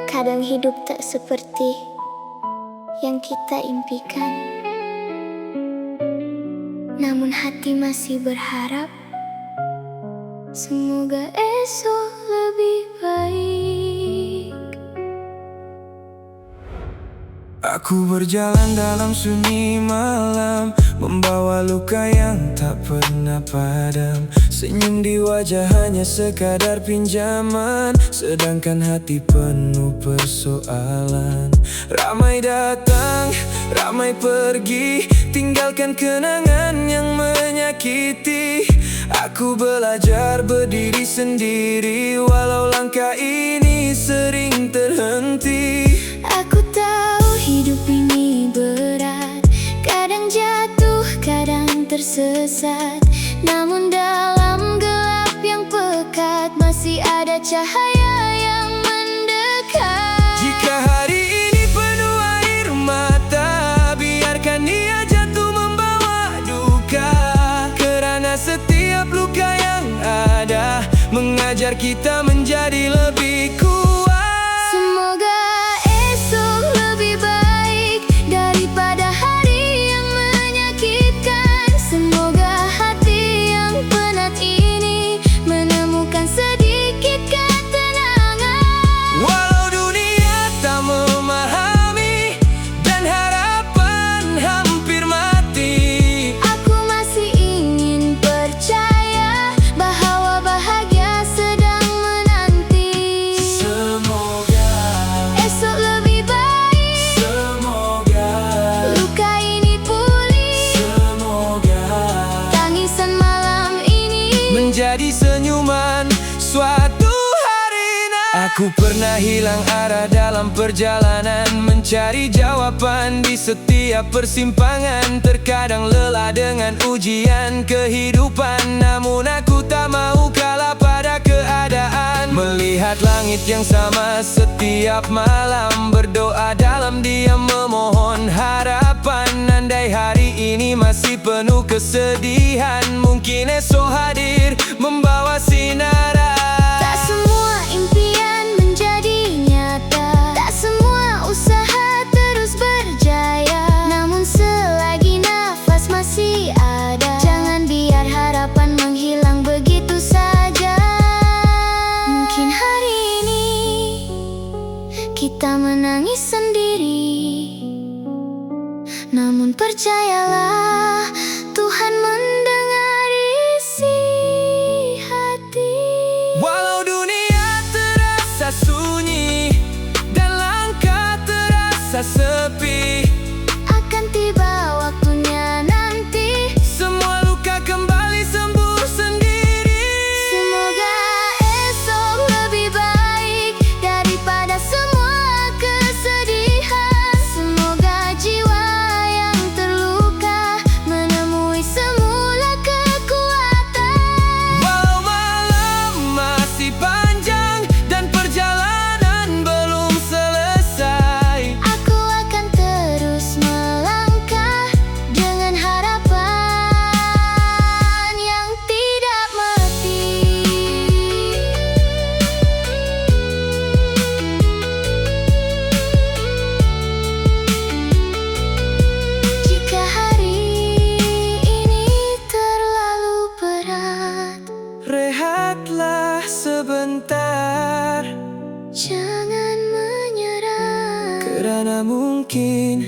Kadang hidup tak seperti yang kita impikan, namun hati masih berharap semoga esok lebih baik. Aku berjalan dalam sunyi malam, membawa luka yang tak pernah padam. Senyum di wajah hanya sekadar pinjaman, sedangkan hati penuh persoalan. Ramai datang, ramai pergi, tinggalkan kenangan yang menyakiti. Aku belajar berdiri sendiri, walau langkah ini sering terhenti. Aku tahu hidup ini berat, kadang jatuh, kadang tersesat, namun dalam gelap yang pekat masih ada cahaya yang mendekat. Jika hari ini penuh air mata, biarkan ia jatuh membawa duka, kerana setiap luka yang ada mengajar kita menjadi lebih kuat. Semoga esok lebih baik daripada hari yang menyakitkan. Semoga hati yang penat ini menemukan sedikit ketenangan. Walau dunia tak memahami dan harapan hampir mati, Aku masih ingin percaya bahwa bahagia sedang menanti. semoga, Esok lebih baik, semoga, luka ini pulih, semoga tangisan malam ini menjadi senyuman suatu hari nanti. Aku pernah hilang arah dalam perjalanan, mencari jawaban di setiap persimpangan. Terkadang lelah dengan ujian kehidupan, namun aku tak mau kalah pada keadaan. Melihat langit yang sama setiap malam, berdoa dalam diam memohon harapan. Andai hari ini masih penuh kesedihan, mungkin esok hadir membawa sinaran. tak semua impian menjadi nyata, tak semua usaha terus berjaya, namun selagi nafas masih ada, jangan biar harapan menghilang begitu saja. Mungkin hari ini kita menangis sendiri, namun percayalah Tuhan mendengar isi hati. Walau dunia terasa sunyi dan langkah terasa sepi, Akan tiba waktunya nanti, semua luka kembali sembuh sendiri. semoga esok lebih baik daripada semua kesedihan. Semoga jiwa yang terluka menemui semula kekuatan. Walau malam masih panjang dan perjalanan belum selesai, Aku akan terus melangkah dengan harapan yang tidak mati. Jika hari ini terlalu berat, rehatlah sebentar, jangan menyerah. kerana mungkin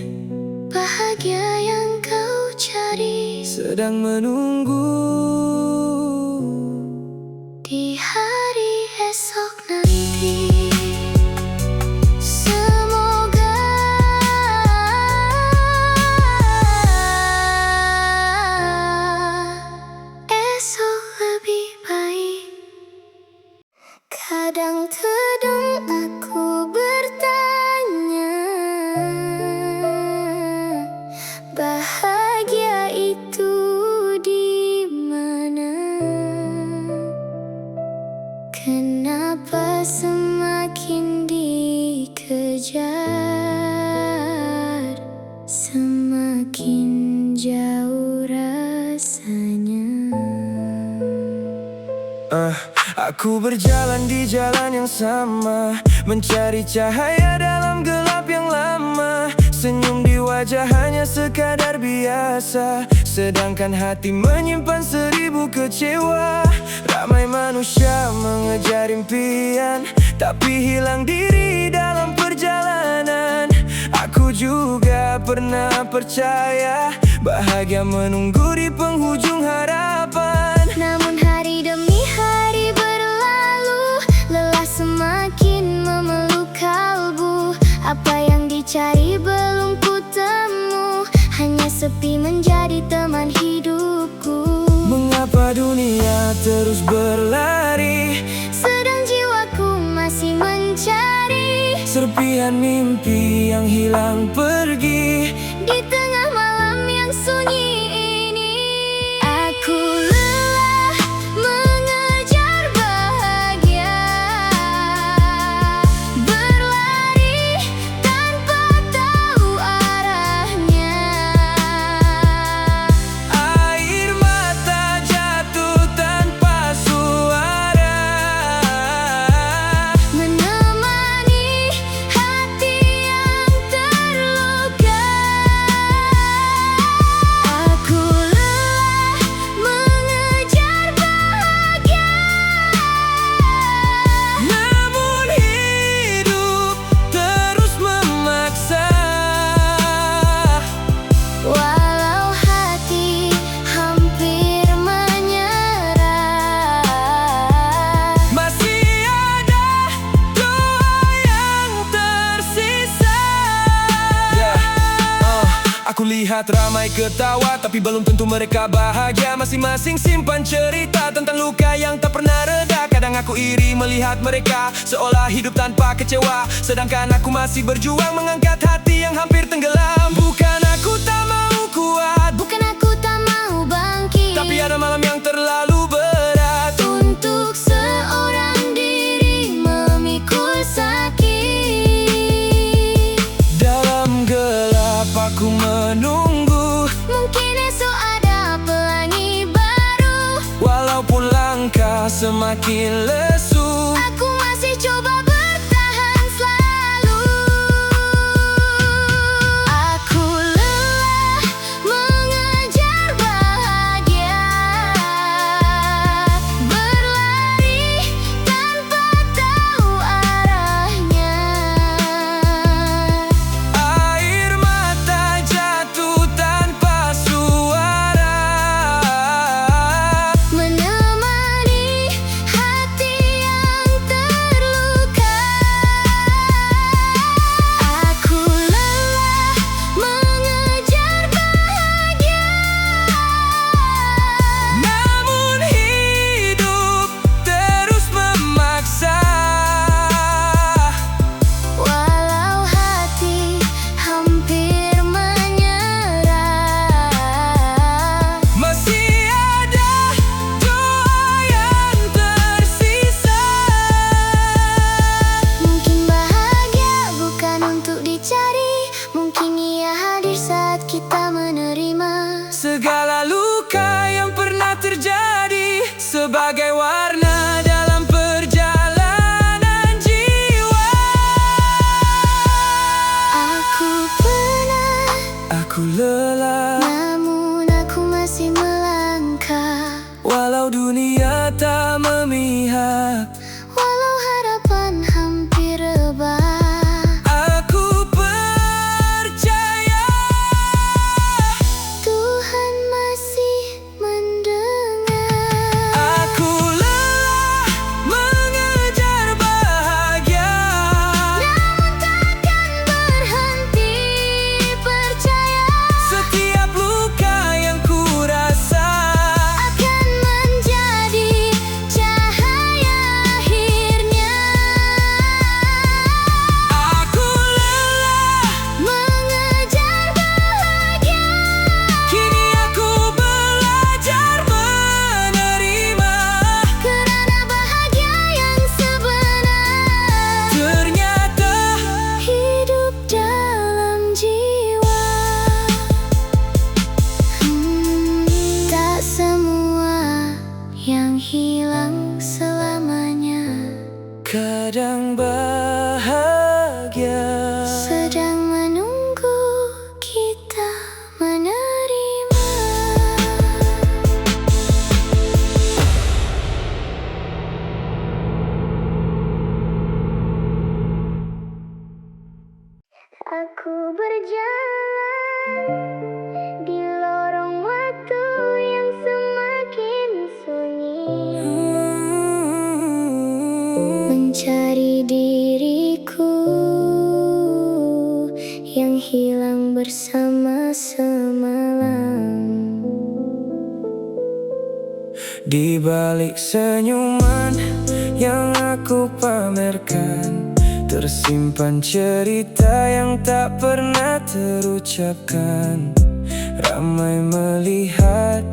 Bahagia yang kau cari sedang menunggu di hari esok nanti. Semoga esok lebih baik. Kadang terdengar aku bertanya, bahagia itu di mana? Kenapa semakin dikejar, semakin jauh rasanya? Aku berjalan di jalan yang sama, mencari cahaya dalam gelap yang lama. Senyum di wajah hanya sekadar biasa, sedangkan hati menyimpan 1000 kecewa. Ramai manusia mengejar impian, tapi hilang diri dalam perjalanan. Aku juga pernah percaya bahagia menunggu di penghujung harapan. Namun hari demi hari berlalu, lelah semakin memeluk kalbu. Apa yang dicari belum kutemu, hanya sepi menjadi teman hidupku. Mengapa dunia terus berlari, sedang jiwaku masih mencari serpihan mimpi yang hilang pergi. di tengah malam yang sunyi ini. Aku lelah mengejar bahagia, berlari tanpa tahu arahnya. Air mata jatuh tanpa suara, Menemani hati yang terluka. Aku lelah mengejar bahagia, namun hidup terus memaksa. walau hati hampir menyerah. Masih ada doa yang tersisa. Aku lihat ramai ketawa, tapi belum tentu mereka bahagia. Masing-masing simpan cerita tentang luka yang tak pernah reda. Kadang aku iri melihat mereka seolah hidup tanpa kecewa, sedangkan aku masih berjuang mengangkat hati yang hampir tenggelam. Bukan aku tak mau kuat, Bukan aku tak mau bangkit, tapi ada malam yang terlalu berat. untuk seorang diri memikul sakit. Dalam gelap aku menunggu, Mungkin esok ada pelangi baru. walaupun langkah semakin lesu. Aku masih coba bertahan selalu. Aku lelah mengejar bahagia, berlari tanpa tahu arahnya. Air mata jatuh tanpa suara, Menemani hati yang terluka. Aku lelah mengejar bahagia, namun hidup terus memaksa. walau hati hampir menyerah. Masih ada doa yang tersisa. Mungkin bahagia bukan untuk dicari, mungkin ia hadir saat kita menerima. Segala luka yang pernah terjadi sebagai warna dalam perjalanan jiwa. Aku pernah, Aku lelah, namun aku masih melangkah. walau dunia tak memihak. Walau harapan hampir rebah, Aku percaya Tuhan masih mendengar. aku lelah mengejar bahagia, Namun takkan berhenti percaya, setiap luka yang ku rasa akan menjadi cahaya kadang bahagia, sedang menunggu kita menerima. Aku berjalan di lorong waktu yang semakin sunyi, mencari diriku yang hilang bersama semalam. di balik senyuman yang aku pamerkan, tersimpan cerita yang tak pernah terucapkan. Ramai melihat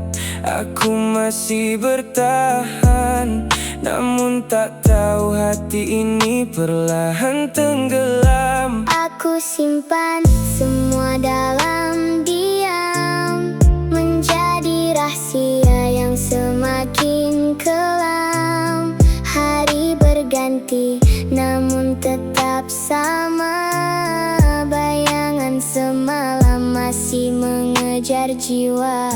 aku masih bertahan, namun tak tahu hati ini perlahan tenggelam. Aku simpan semua dalam diam, menjadi rahasia yang semakin kelam. Hari berganti namun tetap sama, bayangan semalam masih mengejar jiwa.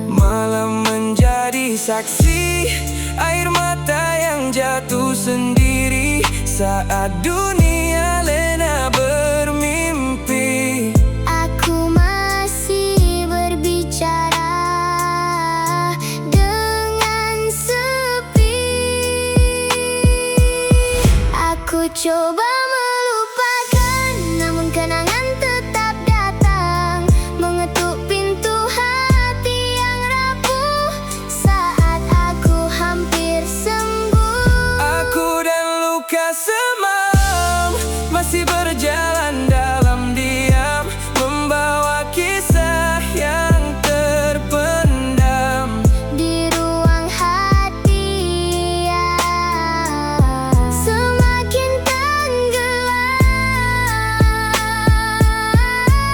Malam menjadi saksi, air mata yang jatuh sendiri saat dunia lena bermimpi. Aku masih berbicara dengan sepi. Aku coba melupakan, namun kenangan tetap datang, mengetuk pintu hati yang rapuh saat aku hampir sembuh. Aku dan luka semalam masih berjalan dalam diam, membawa kisah yang terpendam Di ruang hati yang semakin tenggelam.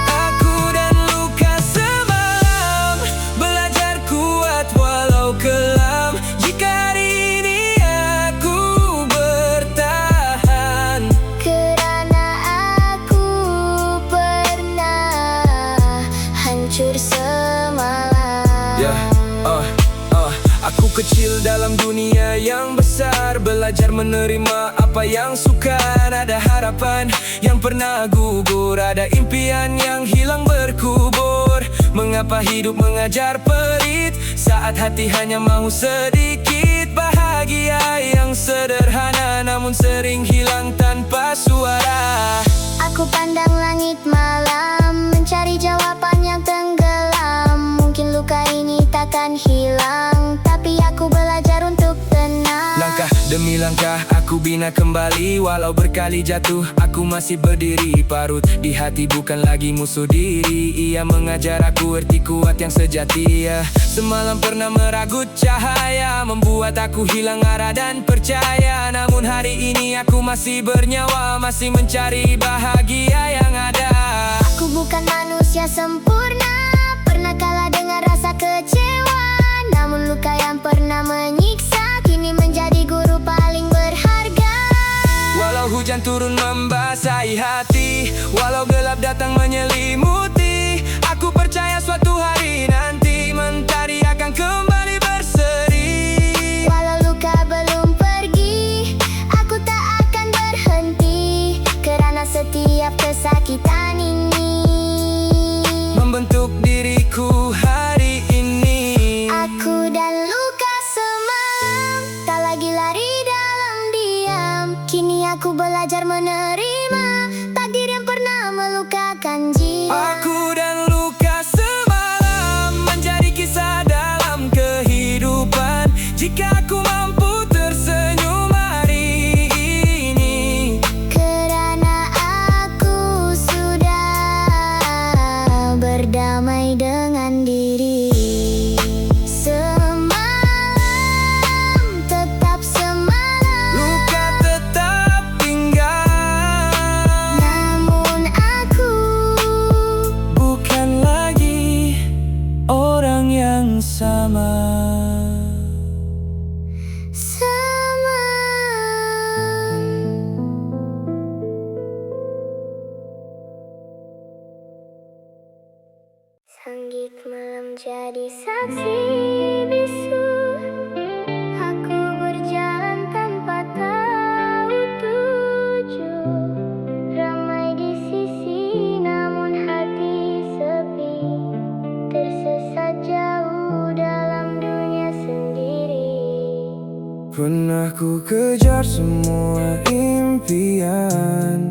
Aku dan luka semalam belajar kuat walau kelam. Jika hari ini aku bertahan, Kerana aku pernah hancur semalam. Aku kecil dalam dunia yang besar, belajar menerima apa yang sukar. Ada harapan yang pernah gugur, ada impian yang hilang berkubur. Mengapa hidup mengajar pelit saat hati hanya mau sedikit bahagia yang sederhana namun sering hilang tanpa suara. Aku pandang langit malam, mencari jawaban yang tenggelam. Mungkin luka ini takkan hilang, tapi aku belajar untuk tenang. Langkah demi langkah aku bina kembali, walau berkali jatuh aku masih berdiri. Parut di hati bukan lagi musuh diri, ia mengajar aku erti kuat yang sejati. Semalam pernah meragut cahaya, membuat aku hilang arah dan percaya. Namun hari ini aku masih bernyawa, masih mencari bahagia yang ada. Aku bukan manusia sempurna, pernah kalah dengan rasa kecewa. Namun luka yang pernah menyiksa kini menjadi guru paling berharga. Walau hujan turun membasahi hati, walau gelap datang menyelimuti, aku percaya suatu hari nanti mentari akan kembali berseri. Walau luka belum pergi, aku tak akan berhenti, kerana setiap kesakitan ini membentuk diriku hari ini. Aku dan luka semalam tak lagi lari dalam diam. Kini aku belajar menerima takdir yang pernah melukakan jiwa. Aku dan luka semalam menjadi kisah dalam kehidupan. Jika aku mampu tersenyum hari ini, Kerana aku sudah berdamai dengan diri. Semalam tetap semalam, luka tetap tinggal. menjadi saksi bisu. Aku berjalan tanpa tahu tujuan. Ramai di sisi namun hati sepi, tersesat jauh dalam dunia sendiri. Pernah ku kejar semua impian,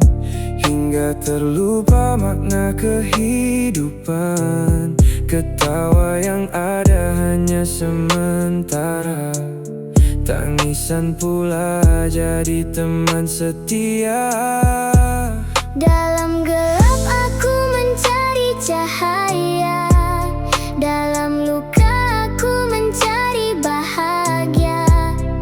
hingga terlupa makna kehidupan. Ketawa yang ada hanya sementara, tangisan pula jadi teman setia. Dalam gelap aku mencari cahaya, dalam luka aku mencari bahagia.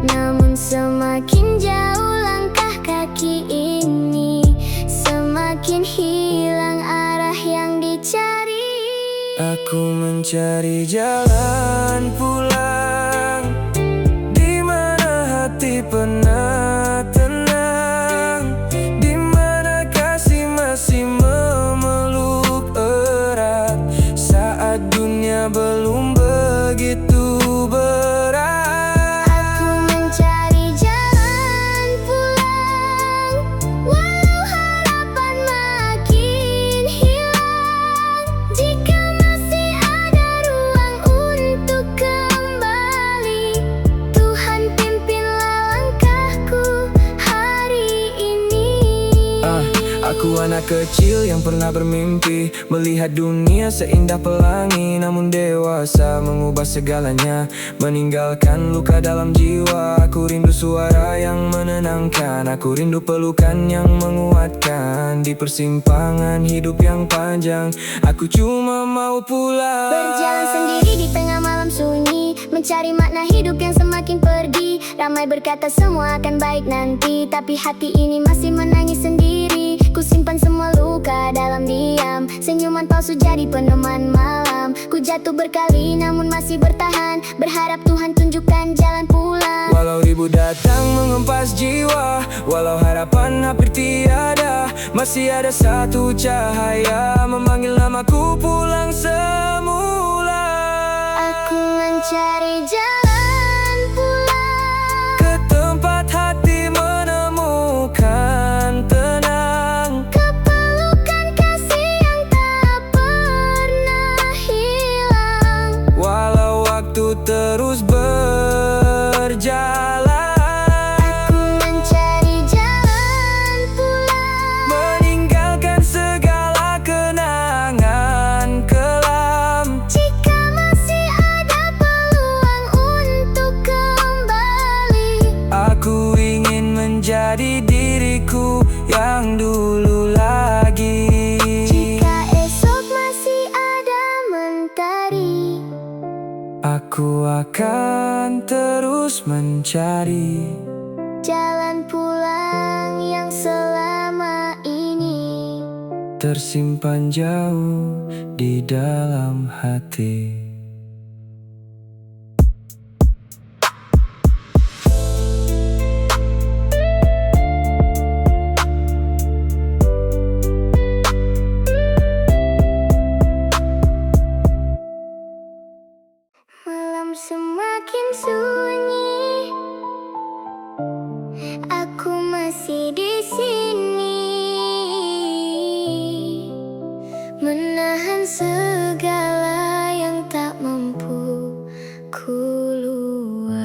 Namun semakin jauh langkah kaki ini, semakin hilang arah yang dicari. Aku mencari jalan pulang, di mana hati pernah tenang, di mana kasih masih memeluk erat saat dunia belum begitu berat. Aku mencari jalan pulang, walau harapan makin hilang. Jika masih ada ruang untuk kembali, Tuhan pimpinlah langkahku hari ini. Aku anak kecil yang pernah bermimpi melihat dunia seindah pelangi. Namun dewasa mengubah segalanya, meninggalkan luka dalam jiwa. Aku rindu suara yang menenangkan, aku rindu pelukan yang menguatkan. Di persimpangan hidup yang panjang, aku cuma mau pulang. Berjalan sendiri di tengah malam sunyi, mencari makna hidup yang semakin pergi. Ramai berkata semua akan baik nanti, tapi hati ini masih menangis sendiri. Ku simpan semua luka dalam diam, senyuman palsu jadi peneman malam. Ku jatuh berkali namun masih bertahan, berharap Tuhan tunjukkan jalan pulang. Walau ribu datang mengempas jiwa, walau harapan hampir tiada, masih ada satu cahaya memanggil namaku pulang semula. Aku mencari jalan pulang, ke tempat hati menemukan tenang, ke pelukan kasih yang tak pernah hilang. walau waktu terus berjalan. Aku mencari jalan pulang, Meninggalkan segala kenangan kelam. jika masih ada peluang untuk kembali. Aku ingin menjadi diriku yang dulu lagi. Jika esok masih ada mentari, Aku akan terus mencari jalan pulang yang selama ini tersimpan jauh di dalam hati. Malam semakin sunyi, aku masih di sini, menahan segala yang tak mampu keluar.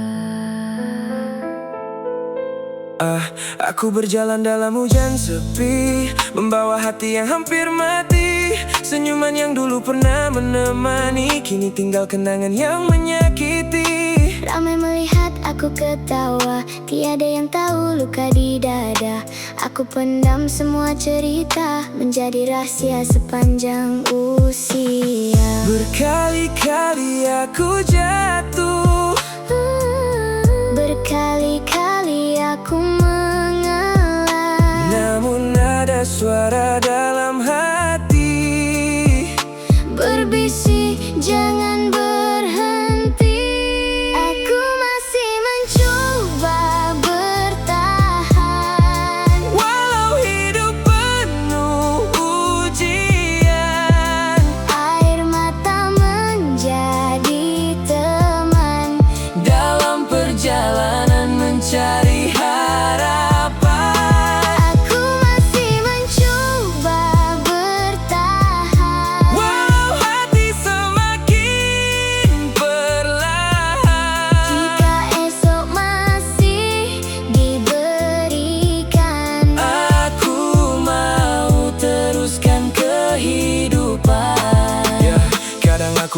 Aku berjalan dalam hujan sepi, membawa hati yang hampir mati. Senyuman yang dulu pernah menemani, kini tinggal kenangan yang menyakiti. Ramai melihat aku ketawa, tiada yang tahu luka di dada. Aku pendam semua cerita, menjadi rahasia sepanjang usia. Berkali-kali aku jatuh, Berkali-kali aku mengalah, namun ada suara dalam hati berbisik jangan berhenti. Aku masih mencoba bertahan, walau hidup penuh ujian. air mata menjadi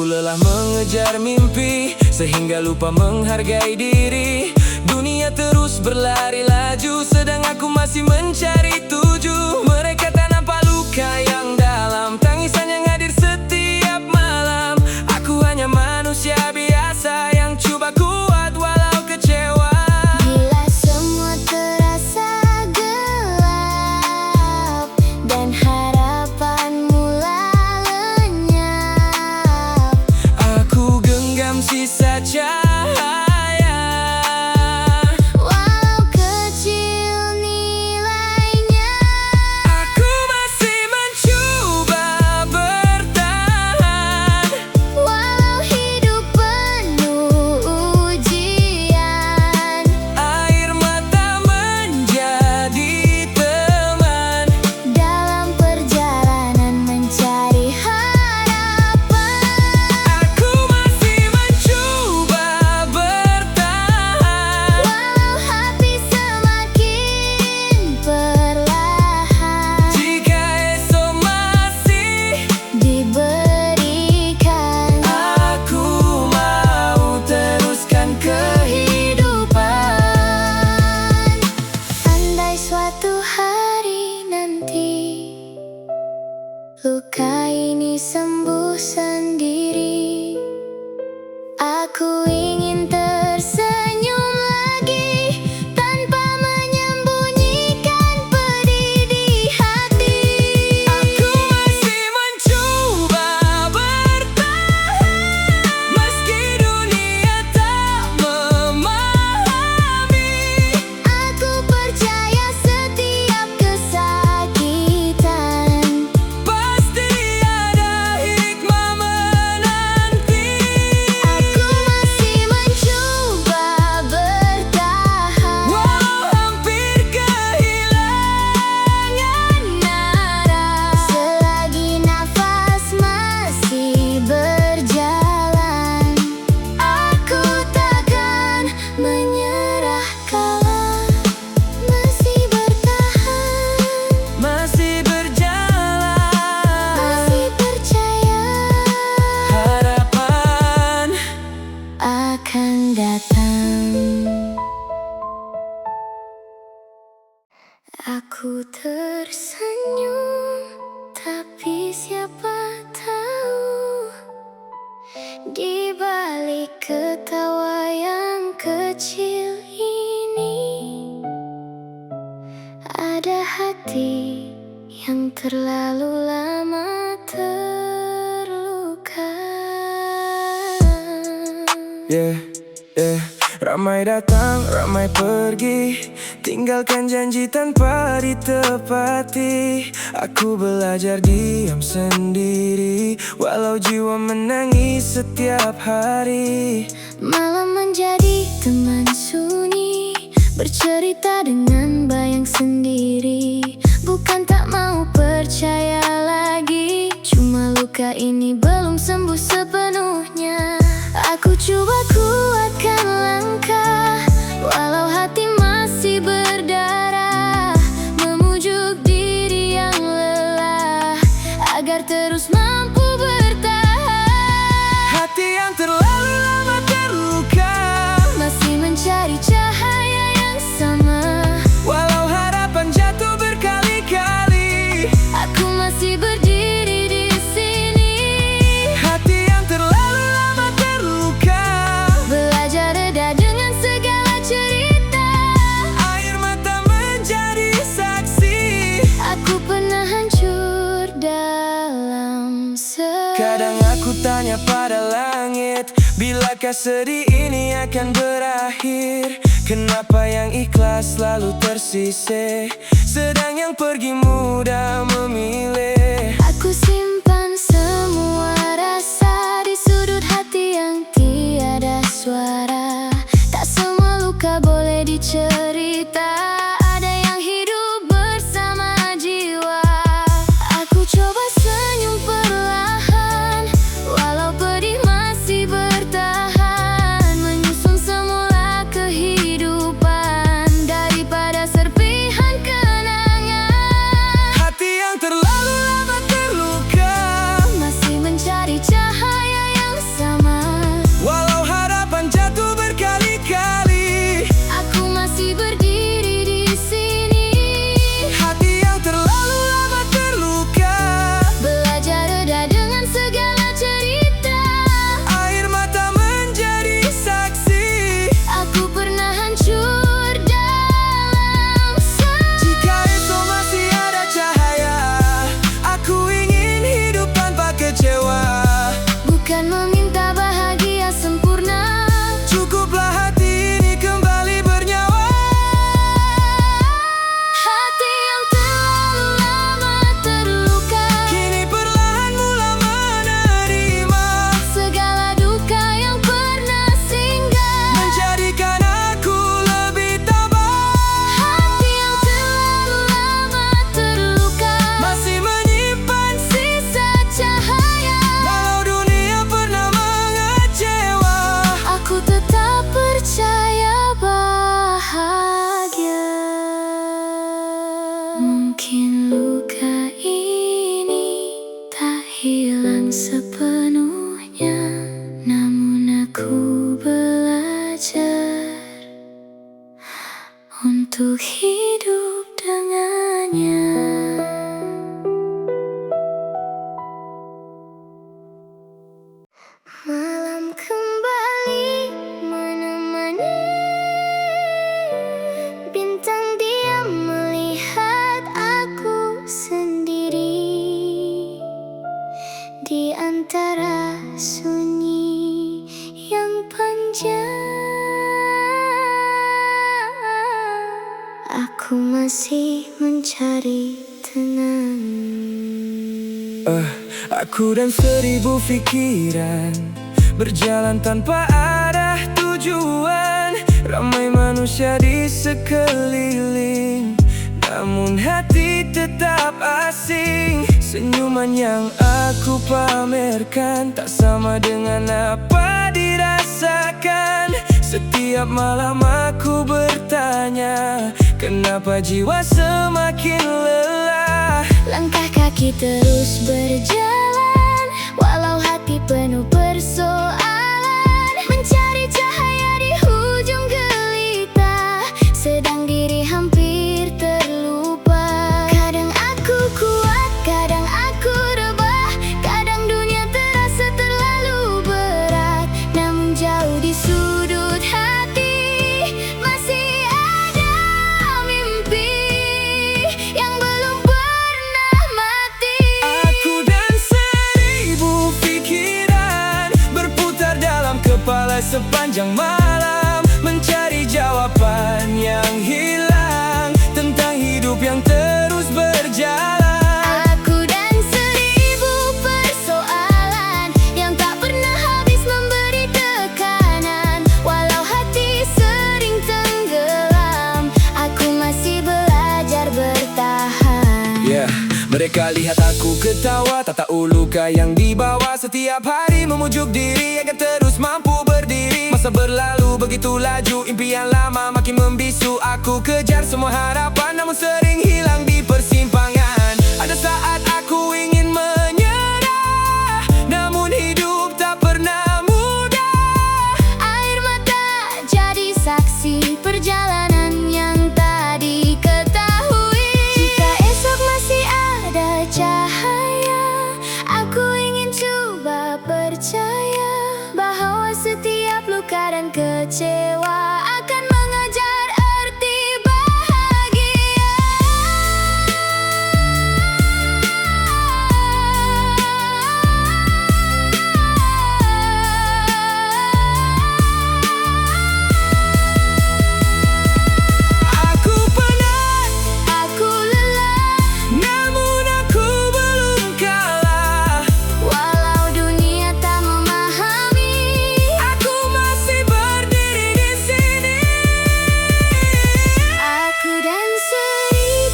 lelah mengejar mimpi, sehingga lupa menghargai diri. Dunia terus berlari laju, sedang aku masih mencari tuju. Mereka tak nampak luka yang dalam, tangisan yang hadir setiap malam. Aku hanya manusia biasa yang coba kuat walau kecewa. Bila semua terasa gelap dan harapan mulai lenyap, Aku genggam sisa cahaya, walau kecil nilainya. aku masih mencoba bertahan, Walau hidup penuh ujian, air mata menjadi teman dalam perjalanan mencari harapan. Aku masih mencoba bertahan, Walau hati semakin perlahan jika esok masih diberikan, aku mau teruskan kehidupan. andai suatu hari nanti luka ini sembuh sendiri, aku ingin tersenyum lagi tanpa menyembunyikan pedih di hati. Aku masih mencoba bertahan, meski dunia tak memahami. Aku percaya setiap kesakitan Pasti ada hikmah menanti. aku masih mencoba bertahan, Walau hampir kehilangan arah, selagi nafas masih berjalan, aku takkan menyerah kalah, masih bertahan, masih berjalan. masih percaya Harapan akan datang. Aku tersenyum, tapi siapa tahu di balik ketawa yang kecil ini ada hati yang terlalu lama terluka. Yeah, ramai datang, ramai pergi, tinggalkan janji tanpa ditepati. Aku belajar diam sendiri, walau jiwa menangis setiap hari. Malam menjadi teman sunyi, bercerita dengan bayang sendiri. Bukan tak mau percaya lagi, cuma luka ini belum sembuh sepenuhnya. Aku coba kuatkan langkah, walau hati masih berdarah, memujuk diri yang lelah agar terus mampu bertahan. Hati yang terlalu lama terluka, Masih mencari cahaya yang sama, walau harapan jatuh berkali-kali. aku masih berdiri di sini, Hati yang terlalu lama terluka, belajar reda dengan segala cerita. air mata menjadi saksi. Aku pernah hancur dalam Kadang aku tanya pada langit, bilakah sedih ini akan berakhir? Kenapa yang ikhlas selalu tersisih, sedang yang pergi mudah memilih? Aku simpan semua rasa di sudut hati yang tiada suara. Tak semua luka boleh dicerita, ada yang hidup bersama jiwa. Aku coba senyum perlahan, walau pedih masih bertahan, menyusun semula kehidupan daripada serpihan kenangan. Hati yang terlalu lama terluka, Masih mencari cahaya yang hidup dengannya. Malam kembali menemani, bintang diam melihat aku sendiri di antara sunyi yang panjang. Aku masih mencari tenang. Aku dan 1000 pikiran berjalan tanpa arah tujuan. Ramai manusia di sekeliling, namun hati tetap asing. Senyuman yang aku pamerkan tak sama dengan apa dirasakan. Setiap malam aku bertanya, kenapa jiwa semakin lelah? Langkah kaki terus berjalan, walau hati penuh persoalan. Mencari cahaya di ujung gelita, sedang diri hampir terlupa. Kadang aku kuat, kadang aku rebah, kadang dunia terasa terlalu berat. Namun jauh di sudut hati masih ada mimpi yang belum pernah mati. Aku dan 1000 pikiran berputar dalam kepala sepanjang malam, mencari jawaban yang hilang tentang hidup yang terus berjalan. Aku dan 1000 persoalan yang tak pernah habis memberi tekanan. Walau hati sering tenggelam, aku masih belajar bertahan. Mereka lihat aku ketawa, tak tahu luka yang dibawa. Setiap hari memujuk diri agar terus mampu berdiri. Masa berlalu begitu laju, impian lama makin membisu. Aku kejar semua harapan, namun sering hilang di persimpangan. Ada saat aku ingin menyerah, namun hidup tak pernah mudah. Air mata jadi saksi perjalanan yang tak diketahui. Jika esok masih ada cahaya, aku ingin coba percaya bahwa setiap luka dan kecewa akan mengajar arti bahagia. Aku penat, Aku lelah, namun aku belum kalah. walau dunia tak memahami. Aku masih berdiri di sini. Aku dan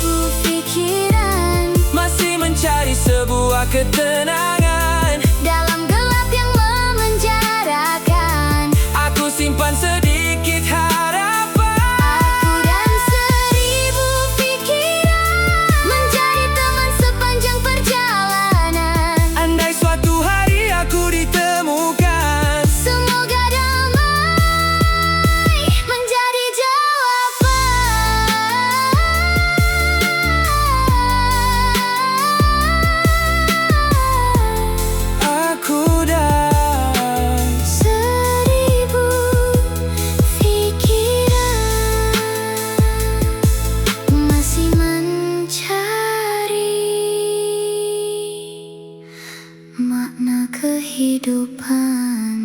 1000 pikiran Masih mencari sebuah ketenangan. dalam gelap yang memenjarakan. Aku simpan sedikit harapan. Aku dan 1000 pikiran menjadi teman sepanjang perjalanan. Andai suatu hari aku ditemukan, Semoga damai menjadi jawaban. aku dan 1000 pikiran masih mencari makna kehidupan.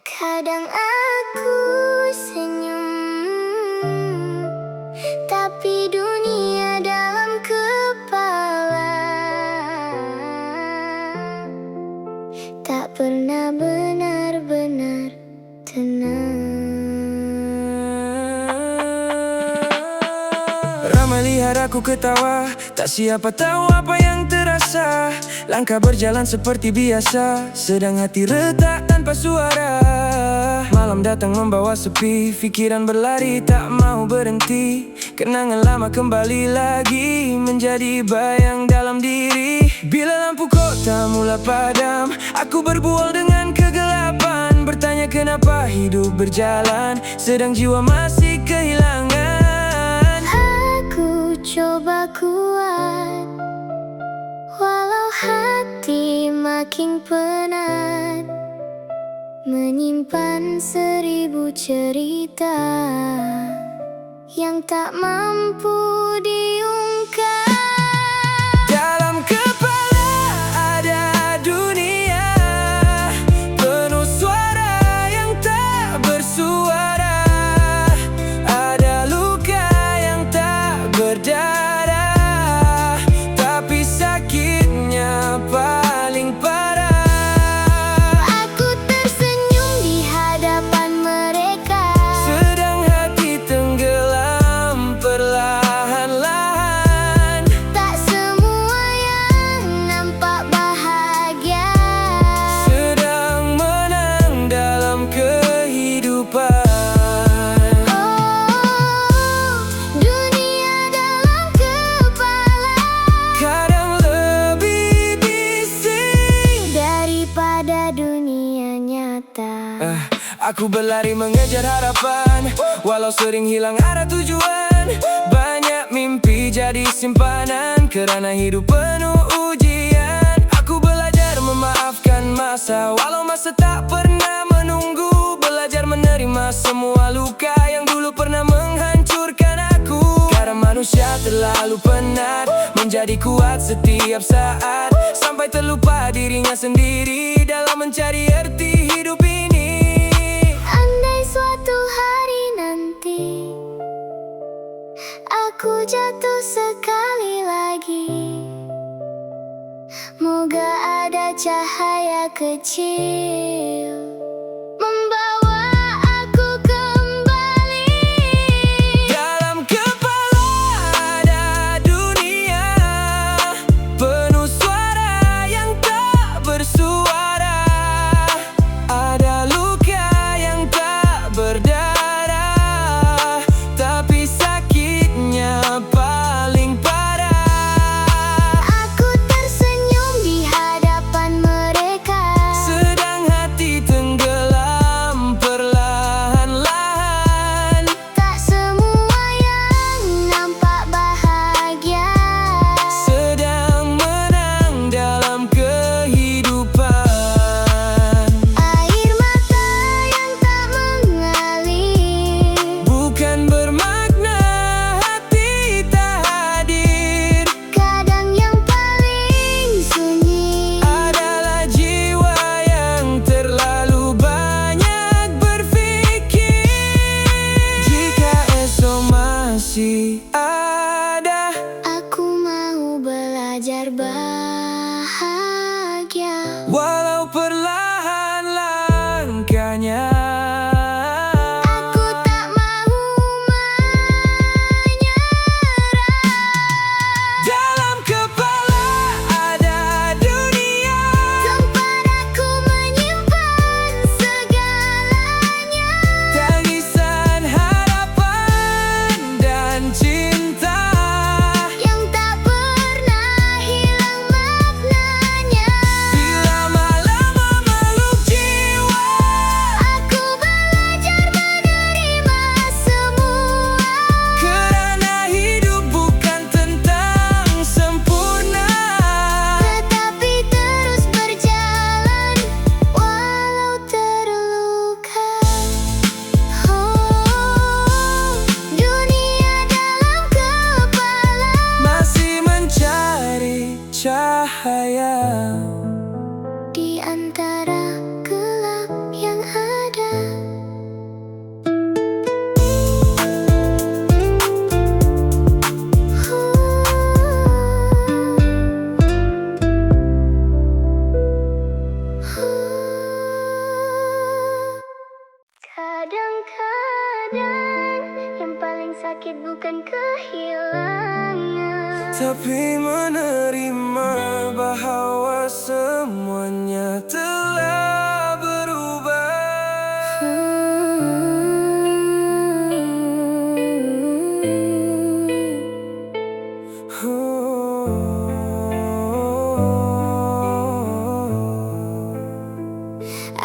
Kadang aku senyum, tapi dunia dalam kepala tak pernah benar-benar tenang. ramai lihat aku ketawa, tak siapa tahu apa yang terasa. Langkah berjalan seperti biasa, sedang hati retak tanpa suara. Malam datang membawa sepi, pikiran berlari tak mau berhenti. Kenangan lama kembali lagi menjadi bayang dalam diri. Bila lampu kota mula padam, aku berbual dengan kegelapan, bertanya kenapa hidup berjalan sedang jiwa masih kehilangan. Aku coba kuat walau hati makin penat, menyimpan 1000 cerita yang tak mampu diungkap. Dalam kepala ada dunia penuh suara yang tak bersuara. Ada luka yang tak berdarah, tapi sakitnya paling parah. Aku tersenyum di hadapan mereka, Sedang hati tenggelam perlahan-lahan. tak semua yang nampak bahagia. Sedang menang dalam kehidupan. Oh, dunia dalam kepala Kadang lebih bising daripada dunia nyata. Aku berlari mengejar harapan, walau sering hilang arah tujuan. Banyak mimpi jadi simpanan, kerana hidup penuh ujian. Aku belajar memaafkan masa, walau masa tak pernah menunggu. Belajar menerima semua luka yang dulu pernah menghancurkan aku. Karena manusia terlalu penat menjadi kuat setiap saat, sampai terlupa dirinya sendiri dalam mencari arti hidup ini. Andai suatu hari nanti aku jatuh sekali lagi, moga ada cahaya kecil membawa aku kembali. Dalam kepala ada dunia penuh suara yang tak bersuara. Ada luka yang tak berdarah, tapi sakitnya paling parah. Aku tersenyum di hadapan mereka, Sedang hati tenggelam perlahan-lahan. tak semua yang nampak bahagia. Sedang menang dalam kehidupan. Air mata yang tak mengalir, Bukan bermakna hati tak hadir. kadang yang paling sunyi Adalah jiwa yang terlalu banyak berfikir. Jika esok masih ada, aku mau belajar bahagia. walau perlahan langkahnya. Aku tak mau menyerah. Dalam kepala ada dunia Tempat aku menyimpan segalanya, tangisan, harapan, dan cinta yang tak pernah hilang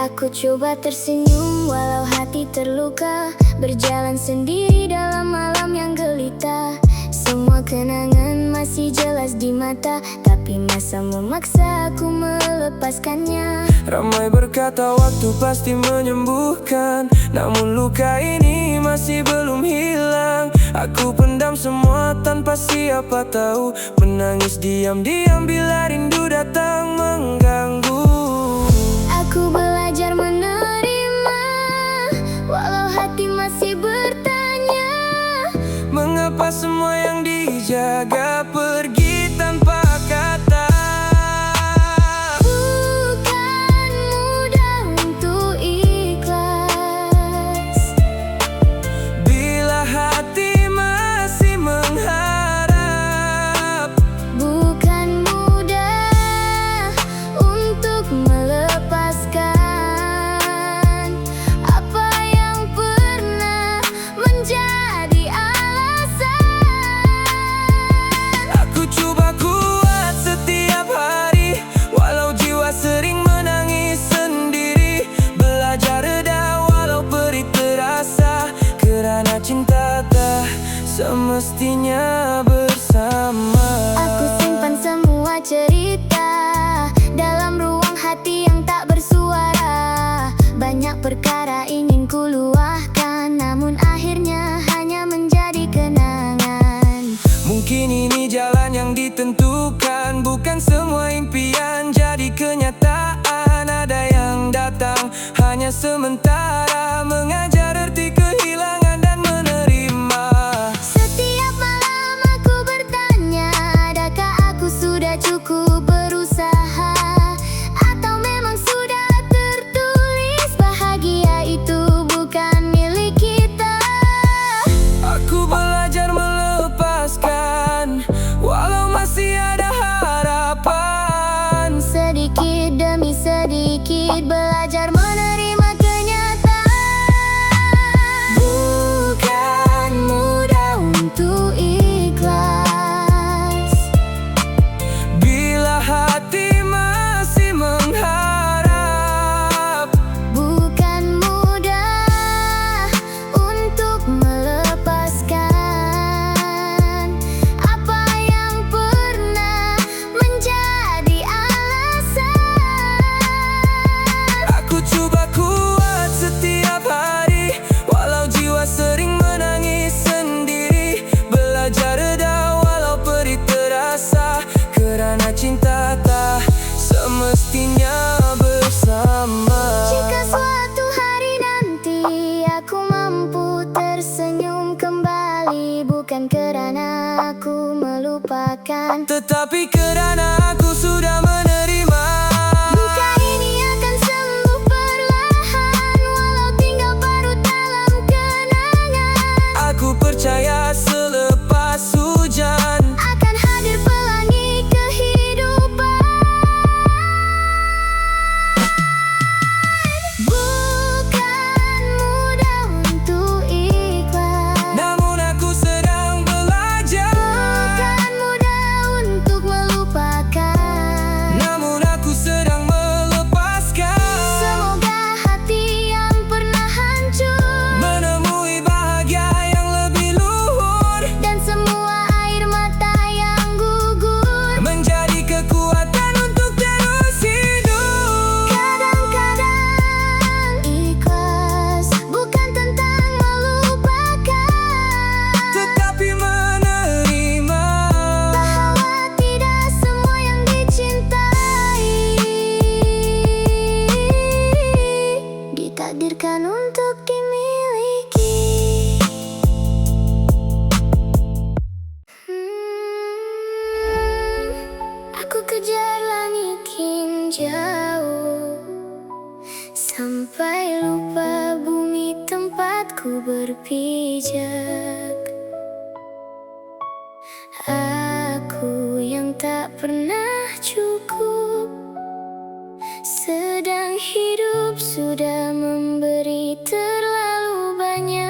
Aku coba tersenyum walau hati terluka, berjalan sendiri dalam malam yang gelita. Semua kenangan masih jelas di mata, tapi masa memaksa aku melepaskannya. Ramai berkata waktu pasti menyembuhkan, namun luka ini masih belum hilang. Aku pendam semua tanpa siapa tahu, menangis diam-diam bila rindu datang mengganggu. Aku belajar menerima, walau hati masih bertanya, mengapa semua yang dijaga pergi tanpa kata. Bukan mudah untuk ikhlas Bila hati masih mengharap, bukan mudah untuk melepaskan apa yang pernah menjadi alasan. aku coba kuat setiap hari, walau jiwa sering menangis sendiri. Belajar reda walau perih terasa, kerana cinta tak semestinya bersama. Aku simpan semua cerita dalam ruang hati yang tak bersuara. Banyak perkara ingin ku luahkan, namun akhirnya hanya menjadi kenangan. Mungkin ini jalan yang ditentukan, bukan semua impian jadi kenyataan. Ada yang datang hanya sementara, mengajar arti kehilangan dan menerima. Setiap malam aku bertanya, adakah aku sudah cukup berusaha? Atau memang sudah tertulis bahagia itu bukan milik kita? Aku belajar melepaskan, walau masih ada harapan. Sedikit demi sedikit belajar menerima kenyataan. Bukan mudah untuk ikhlas Bila hati masih mengharap, bukan mudah untuk melepaskan apa yang pernah menjadi alasan. aku coba kuat setiap hari, walau jiwa sering menangis sendiri. Belajar reda walau perih terasa, kerana cinta tak semestinya bersama. Jika suatu hari nanti aku mampu tersenyum kembali, bukan kerana aku melupakan, Tetapi kerana aku sudah menerima. luka ini akan sembuh perlahan, walau tinggal parut dalam kenangan. Aku percaya selepas hujan Akan hadir pelangi kehidupan. Bukan mudah untuk ikhlas, namun aku sedang belajar. bukan mudah untuk melupakan. Namun aku sedang melepaskan, Semoga hati yang pernah hancur menemui bahagia yang lebih luhur, dan semua air mata yang gugur menjadi kekuatan untuk terus hidup. kadang-kadang ikhlas bukan tentang melupakan, Tetapi menerima. bahwa tidak semua yang dicintai ditakdirkan untuk dimiliki. Aku kejar langit kin jauh, sampai lupa bumi tempatku berpijak. Aku yang tak pernah cukup, sedang hidup sudah memberi terlalu banyak.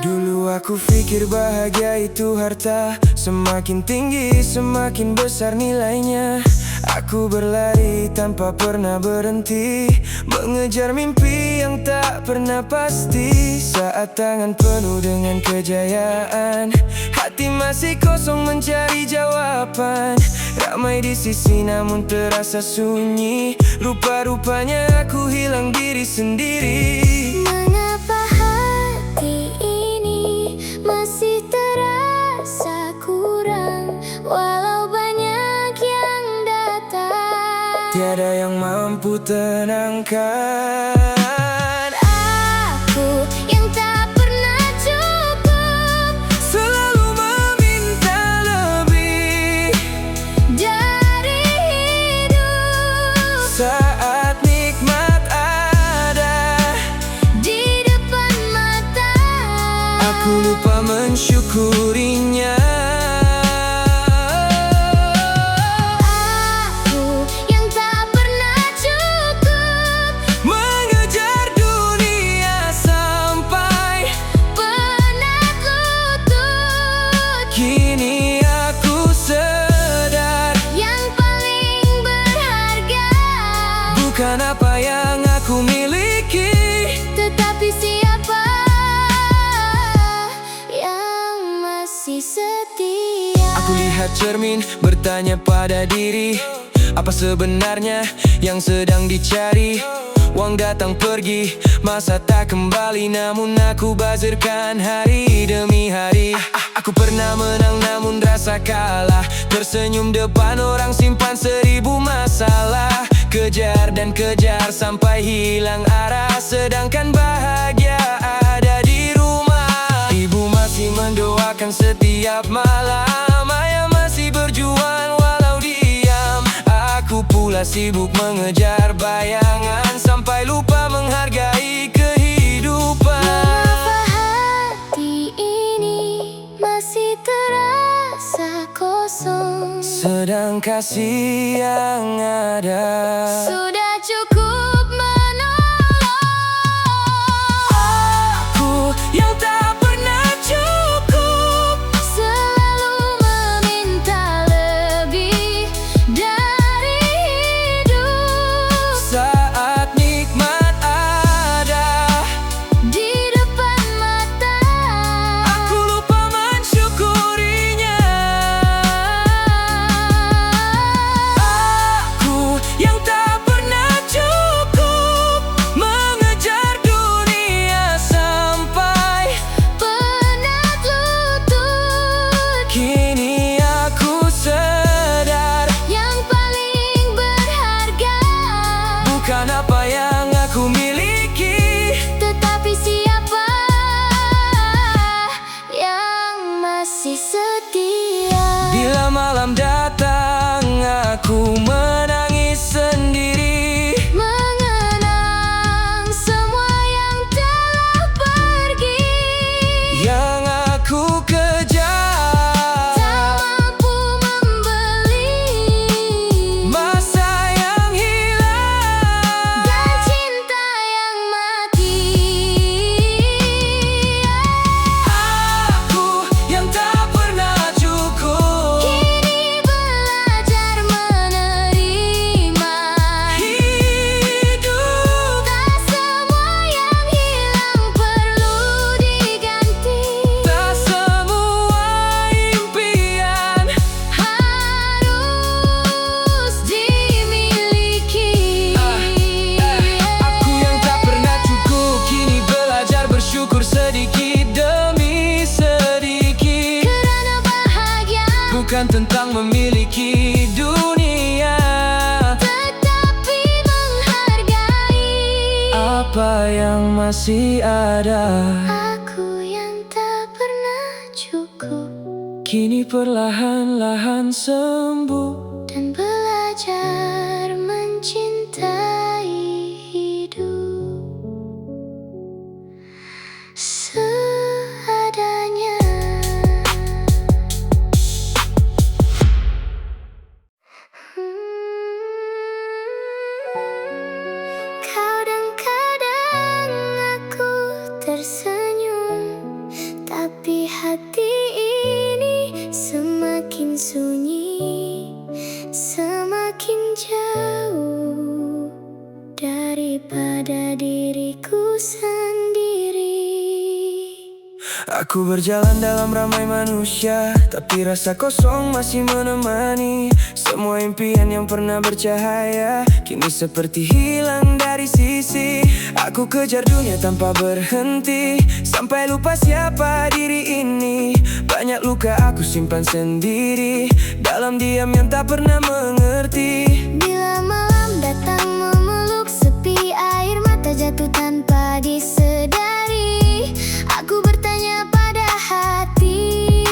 Dulu aku pikir bahagia itu harta, semakin tinggi semakin besar nilainya. Aku berlari tanpa pernah berhenti, mengejar mimpi yang tak pernah pasti. Saat tangan penuh dengan kejayaan, hati masih kosong mencari jawaban. Ramai di sisi namun terasa sunyi, rupa-rupanya aku hilang diri sendiri. Mengapa hati ini masih terasa kurang, walau banyak yang datang. Tiada yang mampu tenangkan. Aku yang tak pernah cukup, Selalu meminta lebih dari hidup. saat nikmat ada. Di depan mata, Aku lupa mensyukurinya. aku yang tak pernah cukup, Mengejar dunia sampai penat lutut. kini aku sadar, Yang paling berharga bukan apa yang aku miliki, tetapi siapa yang masih setia. Aku lihat cermin, bertanya pada diri, apa sebenarnya yang sedang dicari? Uang datang pergi, masa tak kembali, namun aku bazirkan hari demi hari. Aku pernah menang namun rasa kalah, tersenyum depan orang simpan 1000 masalah. Kejar dan kejar sampai hilang arah, sedangkan bahagia ada di rumah. Ibu masih mendoakan setiap malam, ayah masih berjuang walau diam. Aku pula sibuk mengejar bayangan, sampai lupa menghargai kehidupan. Mengapa hati ini masih terasa kosong, Sedang kasih yang ada sudah cukup menolong. aku yang tak pernah cukup, Selalu meminta lebih dari hidup. saat nikmat ada. Di depan mata, Aku lupa mensyukurinya. Aku yang tak pernah cukup, mengejar dunia sampai penat lutut. kini aku sadar, Yang paling berharga bukan apa yang aku miliki, tetapi siapa yang masih setia. bila malam datang aku menangis sendiri, Mengenang semua yang telah pergi, yang aku kejar. tak mampu membeli Masa yang hilang dan cinta yang mati. aku yang tak pernah cukup, Kini belajar menerima hidup tak semua yang hilang perlu diganti. tak semua impian. Harus dimiliki. Aku yang tak pernah cukup, kini belajar bersyukur sedikit demi sedikit. Kerana bahagia Bukan tentang memiliki dunia, tetapi menghargai apa yang masih ada. aku yang tak pernah cukup, Kini perlahan-lahan sembuh. dan belajar mencintai hidup seadanya. Kadang-kadang aku tersenyum, tapi hati ini semakin sunyi, semakin daripada diriku sendiri. Aku berjalan dalam ramai manusia, tapi rasa kosong masih menemani. Semua impian yang pernah bercahaya kini seperti hilang dari sisi. Aku kejar dunia tanpa berhenti, sampai lupa siapa diri ini. Banyak luka aku simpan sendiri, dalam diam yang tak pernah mengerti. Bila malam datang memeluk sepi, air mata jatuh tanpa disedari. Aku bertanya pada hati,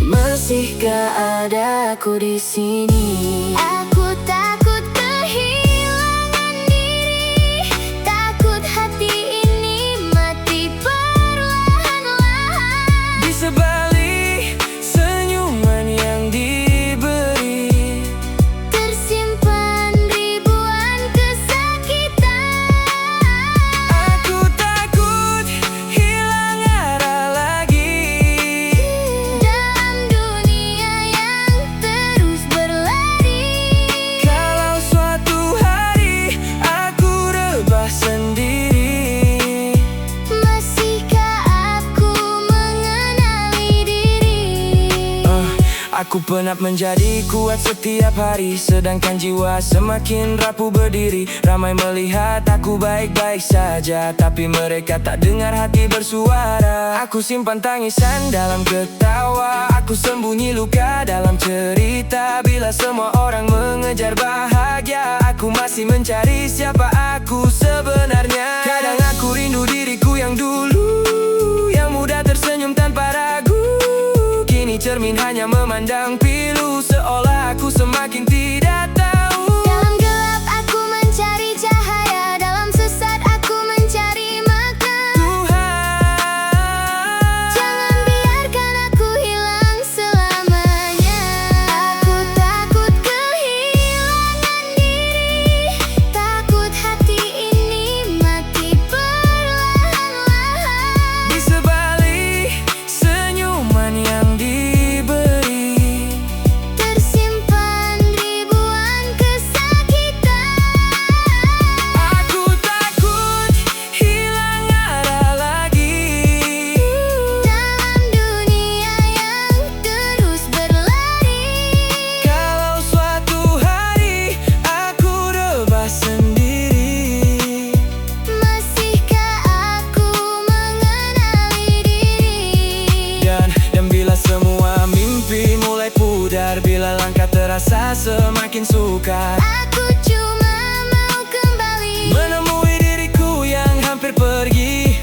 masihkah ada aku di sini? Aku takut kehilangan diri, takut hati ini mati perlahan-lahan. Di sebalik senyuman yang diberi, tersimpan ribuan kesakitan. aku takut hilang arah lagi. Dalam dunia yang terus berlari, Kalau suatu hari aku rebah sendiri, masihkah aku mengenali diri? Aku penat menjadi kuat setiap hari, sedangkan jiwa semakin rapuh berdiri. Ramai melihat aku baik-baik saja, tapi mereka tak dengar hati bersuara. Aku simpan tangisan dalam ketawa, aku sembunyi luka dalam cerita. Bila semua orang mengejar bahagia, aku masih mencari siapa aku sebenarnya. Kadang aku rindu diriku yang dulu, yang mudah tersenyum tanpa ragu. Kini cermin hanya memandang pilu, seolah aku semakin tidak tahu. Dalam gelap aku mencari cahaya, dalam sesat aku mencari makna. Tuhan, Jangan biarkan aku hilang selamanya. Aku takut kehilangan diri, takut hati ini mati perlahan-lahan. di sebalik senyuman yang diberi, Tersimpan ribuan kesakitan. aku takut hilang arah lagi. Dalam dunia yang terus berlari, Kalau suatu hari aku rebah sendiri, masihkah aku mengenali diri? Dan bila semua mimpi mulai pudar, bila langkah terasa semakin sukar, Aku cuma mau kembali. menemui diriku yang hampir pergi.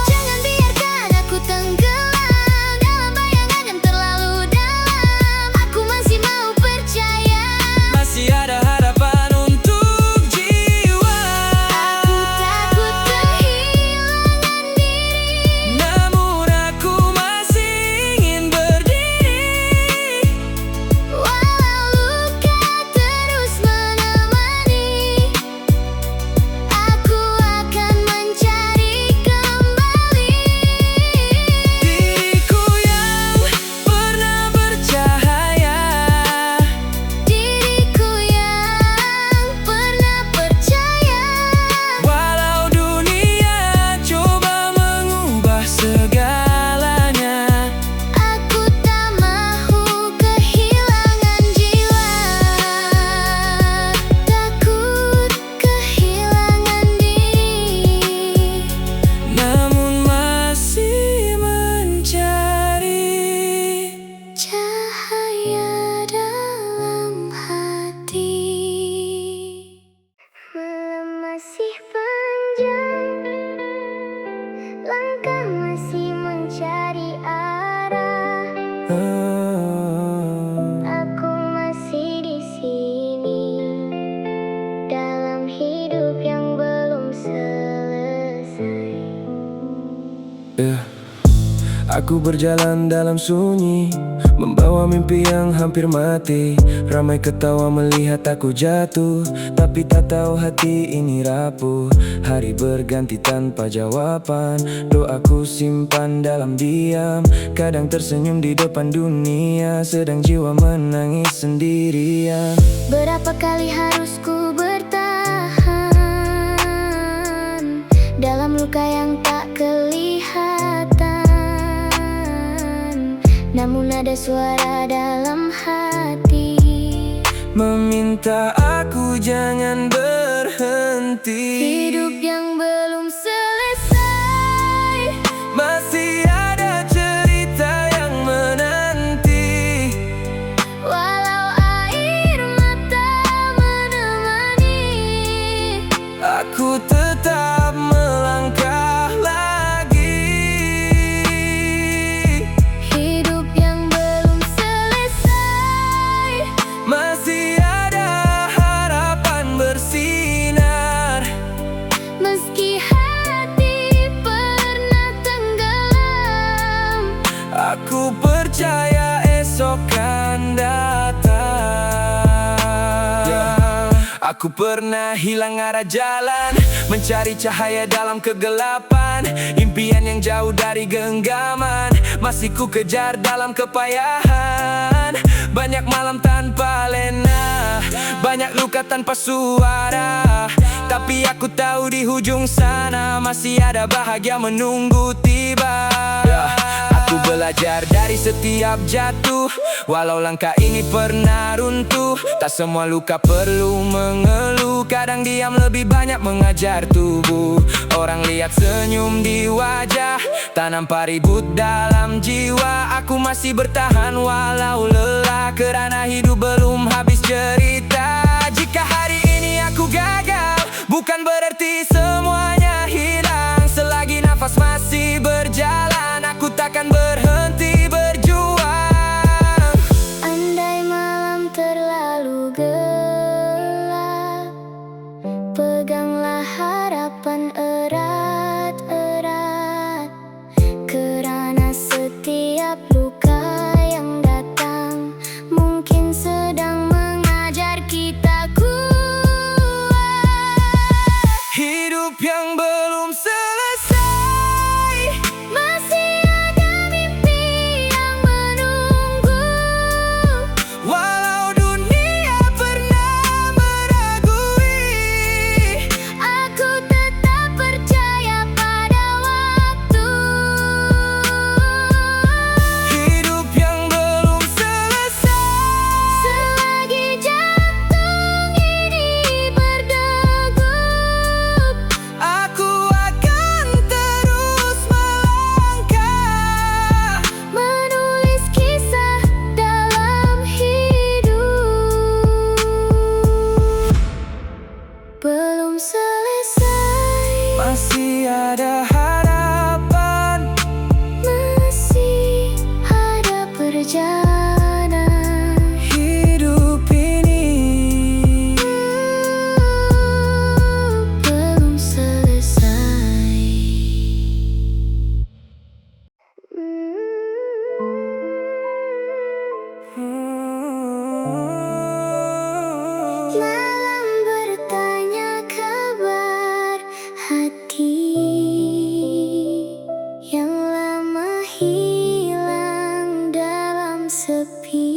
Jangan biarkan aku tenggelam dalam bayangan yang terlalu dalam. Aku masih mau percaya, Masih ada harapan untuk jiwa. aku takut kehilangan diri, Namun aku masih ingin berdiri. walau luka terus menemani. Aku akan mencari kembali Diriku yang pernah bercahaya, diriku yang pernah percaya. walau dunia coba mengubah segalanya. Aku tak mau kehilangan jiwa, takut kehilangan diri. Namun masih mencari Cahaya dalam hati. Malam masih panjang, langkah masih mencari arah. Aku masih di sini, dalam hidup yang belum selesai. Aku berjalan dalam sunyi, membawa mimpi yang hampir mati. Ramai ketawa melihat aku jatuh, tapi tak tahu hati ini rapuh. Hari berganti tanpa jawaban, doaku simpan dalam diam. Kadang tersenyum di depan dunia, sedang jiwa menangis sendirian. Berapa kali harus ku bertahan dalam luka yang tak kelihatan, namun ada suara dalam hati meminta aku jangan berhenti. Hidup yang belum selesai, masih ada cerita yang menanti. walau air mata menemani, Aku tetap melangkah lagi. hidup yang belum selesai, Masih ada harapan bersinar. meski hati pernah tenggelam. Aku percaya esok kan datang. Aku pernah hilang arah jalan, mencari cahaya dalam kegelapan. Impian yang jauh dari genggaman masih ku kejar dalam kepayahan. Banyak malam tanpa lena, banyak luka tanpa suara, tapi aku tahu di ujung sana masih ada bahagia menunggu tiba. Aku belajar dari setiap jatuh, walau langkah ini pernah runtuh. Tak semua luka perlu mengeluh, kadang diam lebih banyak mengajar tubuh. Orang lihat senyum di wajah, tak nampak ribut dalam jiwa. Aku masih bertahan walau lelah, kerana hidup belum habis cerita. Jika hari ini aku gagal, bukan berarti semuanya hilang. Selagi nafas masih berjalan, aku takkan berhenti berjuang. Andai malam terlalu gelap, peganglah harapan erat-erat, kerana setiap luka yang datang mungkin sedang mengajar kita kuat. Hidup yang belum selesai, Masih ada mimpi yang menunggu, walau dunia pernah meragui. aku tetap percaya pada waktu. Hidup yang belum selesai, Selagi jantung ini berdegup, aku akan terus melangkah, menulis kisah dalam hidup. Belum selesai, masih ada harapan. masih ada perjalanan. Hidup ini Belum selesai. Malam bertanya kabar hati yang lama hilang dalam sepi.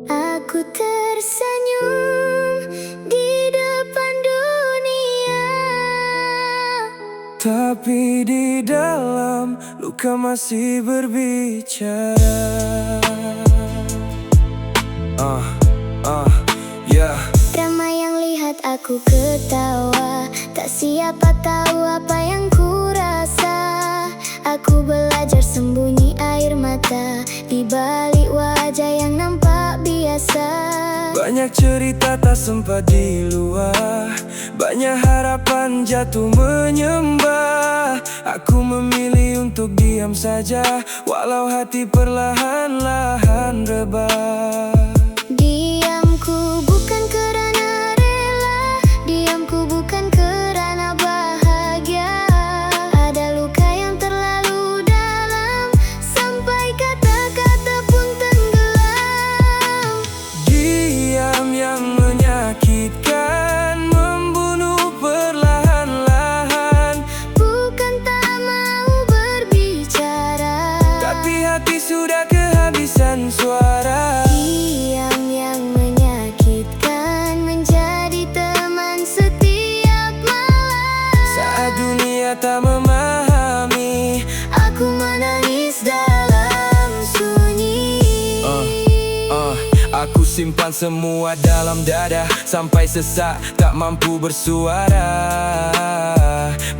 Aku tersenyum di depan dunia, tapi di dalam luka masih berbicara. Yeah. ramai yang lihat aku ketawa, tak siapa tahu apa yang ku rasa. Aku belajar sembunyi air mata di balik wajah yang nampak biasa. Banyak cerita tak sempat diluah, banyak harapan jatuh menyembah. Aku memilih untuk diam saja, walau hati perlahan-lahan rebah. Diamku bukan kerana rela, diamku bukan kerana bahagia. Ada luka yang terlalu dalam, sampai kata-kata pun tenggelam. Diam yang menyakitkan, membunuh perlahan-lahan. Bukan tak mau berbicara, Tapi hati sudah kehabisan. simpan semua dalam dada sampai sesak tak mampu bersuara.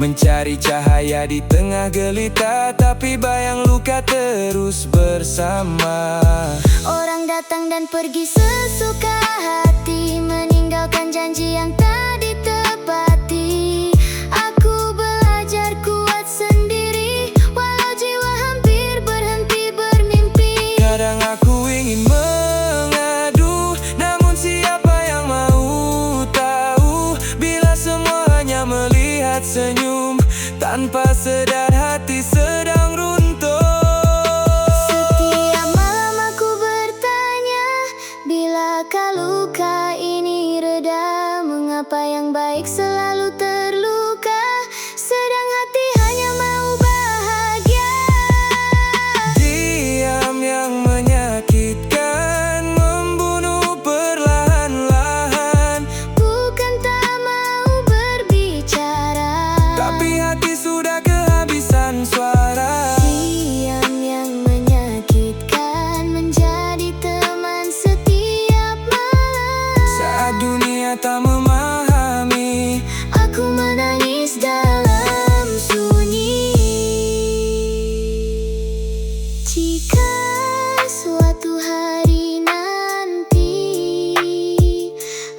Mencari cahaya di tengah gelita, tapi bayang luka terus bersama. Orang datang dan pergi sesuka hati, meninggalkan janji yang tak ditepati. Aku belajar kuat sendiri, walau jiwa hampir berhenti bermimpi. Kadang aku ingin mengadu, namun siapa yang mau tahu, bila semua hanya melihat senyum, tanpa sadar hati sedang runtuh. Setiap malam aku bertanya, bilakah luka ini reda? Mengapa yang baik selalu terluka, sedang hati hanya mau bahagia? Diam yang menyakitkan, membunuh perlahan-lahan. Bukan tak mau berbicara, Tapi hati sudah kehabisan suara. diam yang menyakitkan, menjadi teman setiap malam. Saat dunia tak memahami, Aku menangis dalam sunyi. Jika suatu hari nanti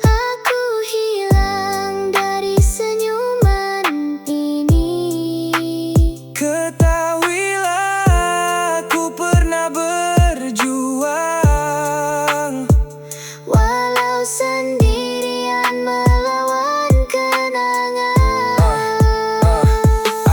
aku hilang dari senyuman ini, ketahuilah aku pernah berjuang, walau sendirian melawan kenangan.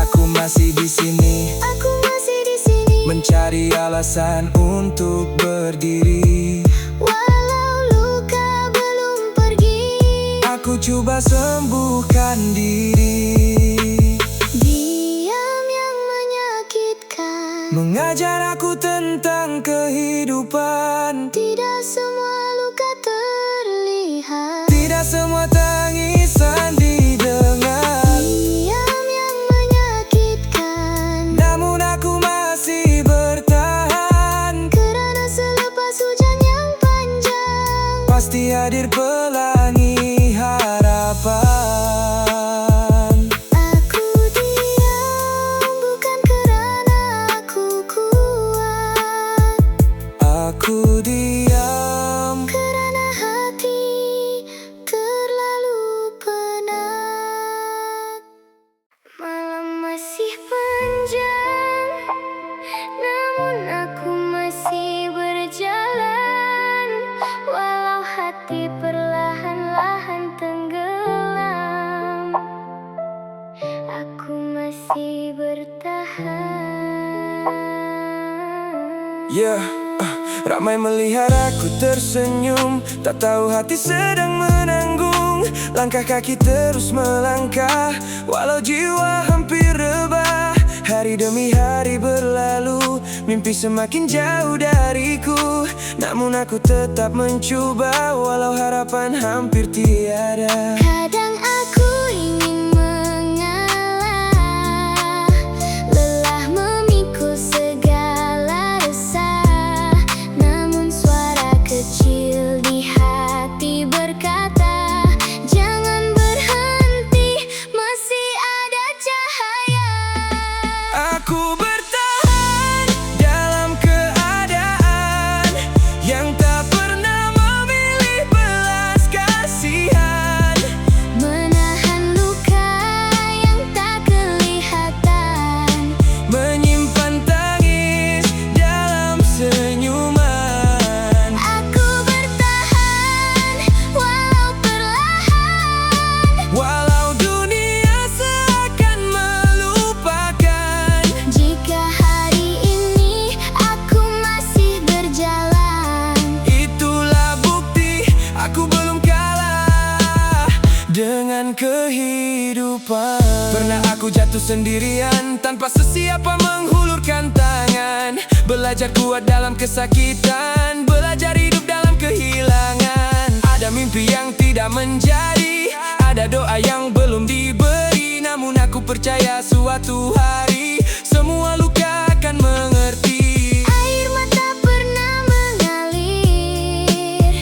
Aku masih di sini, Aku masih di sini, mencari alasan untuk berdiri. walau luka belum pergi. Aku coba sembuhkan diri, Diam yang menyakitkan, mengajar aku tentang kehidupan. tidak semua luka terlihat. Tidak semua tangisan didengar, Diam yang menyakitkan, namun aku masih bertahan. kerana selepas hujan yang panjang, Pasti hadir pelangi harapan. aku diam bukan kerana aku kuat, Aku diam kerana hati terlalu penat. Malam masih panjang, namun aku masih berjalan, walau hati perlahan-lahan tenggelam. Aku masih bertahan. Ramai melihat aku tersenyum, tak tahu hati sedang menanggung. Langkah kaki terus melangkah, walau jiwa hampir rebah. Hari demi hari berlalu, mimpi semakin jauh dariku. Namun aku tetap mencoba, walau harapan hampir tiada. Kadang aku ingin mengalah, lelah memikul segala resah, namun suara kecil di hati berkata, jangan berhenti, masih ada cahaya. Aku bertahan dalam keadaan yang tak pernah memilih belas kasihan, Menahan luka yang tak kelihatan, menyimpan tangis dalam senyuman. aku bertahan walau perlahan. Walau dunia seakan melupakan, Jika hari ini aku masih berjalan, itulah bukti aku belum kalah dengan kehidupan. Pernah aku jatuh sendirian, tanpa sesiapa menghulurkan tangan. Belajar kuat dalam kesakitan, belajar hidup dalam kehilangan. Ada mimpi yang tidak menjadi, ada doa yang belum diberi. Namun aku percaya suatu hari semua luka akan mengerti. air mata pernah mengalir,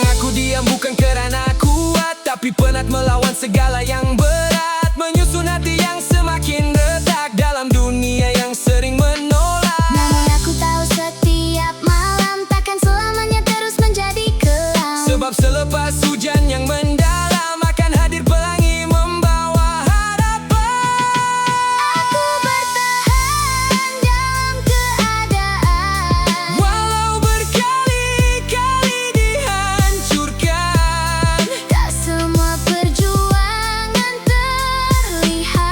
Kadang aku diam bukan karena kuat, tapi penat melawan segala yang berat, menyusun hati yang semakin retak dalam dunia yang sering menolak. Namun aku tahu setiap malam takkan selamanya terus menjadi kelam. Sebab selepas hujan yang mendalam akan hadir pelangi membawa harapan. Aku bertahan dalam keadaan, Walau berkali-kali dihancurkan, tak semua perjuangan terlihat.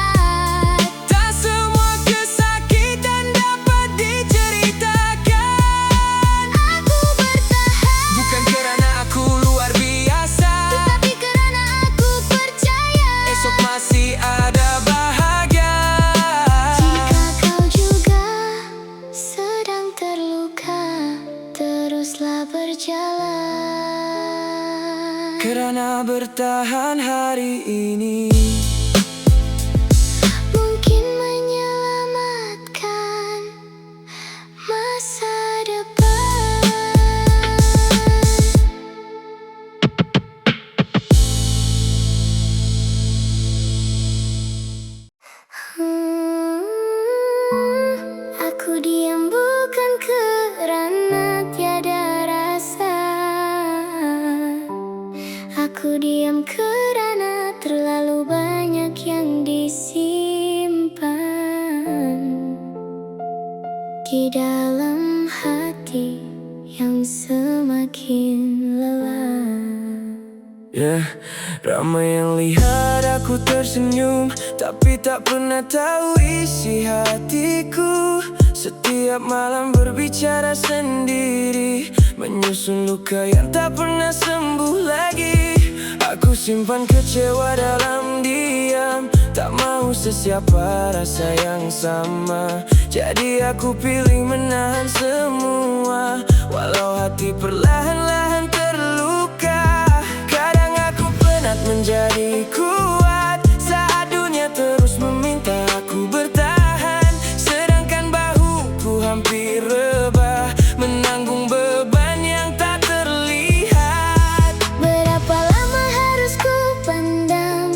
tak semua kesakitan dapat diceritakan. Aku bertahan, Bukan kerana aku luar biasa, tetapi kerana aku percaya. esok masih ada bahagia. Jika kau juga sedang terluka, teruslah berjalan. Kerana bertahan hari ini Mungkin menyelamatkan masa depan. Aku diam bukan kerana tiada rasa. Aku diam kerana terlalu banyak yang disimpan di dalam hati yang semakin lelah. Ramai yang lihat aku tersenyum, tapi tak pernah tahu isi hatiku. Setiap malam berbicara sendiri, menyusun luka yang tak pernah sembuh lagi. Aku simpan kecewa dalam diam, tak mau sesiapa rasa yang sama. Jadi aku pilih menahan semua, walau hati perlahan-lahan terluka. Kadang aku penat menjadi kuat saat dunia terus meminta aku bertahan, sedangkan bahuku hampir rebah menanggung beban yang tak terlihat. Berapa lama harus ku pendam?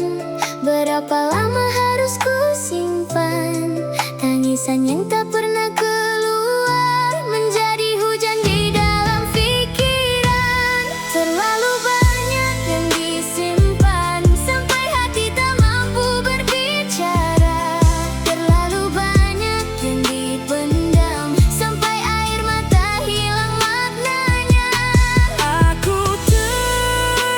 Berapa lama harus ku simpan? Tangisan yang tak pernah keluar menjadi hujan di dalam pikiran. Terlalu banyak yang disimpan sampai hati tak mampu berbicara. Terlalu banyak yang dipendam sampai air mata hilang maknanya. Aku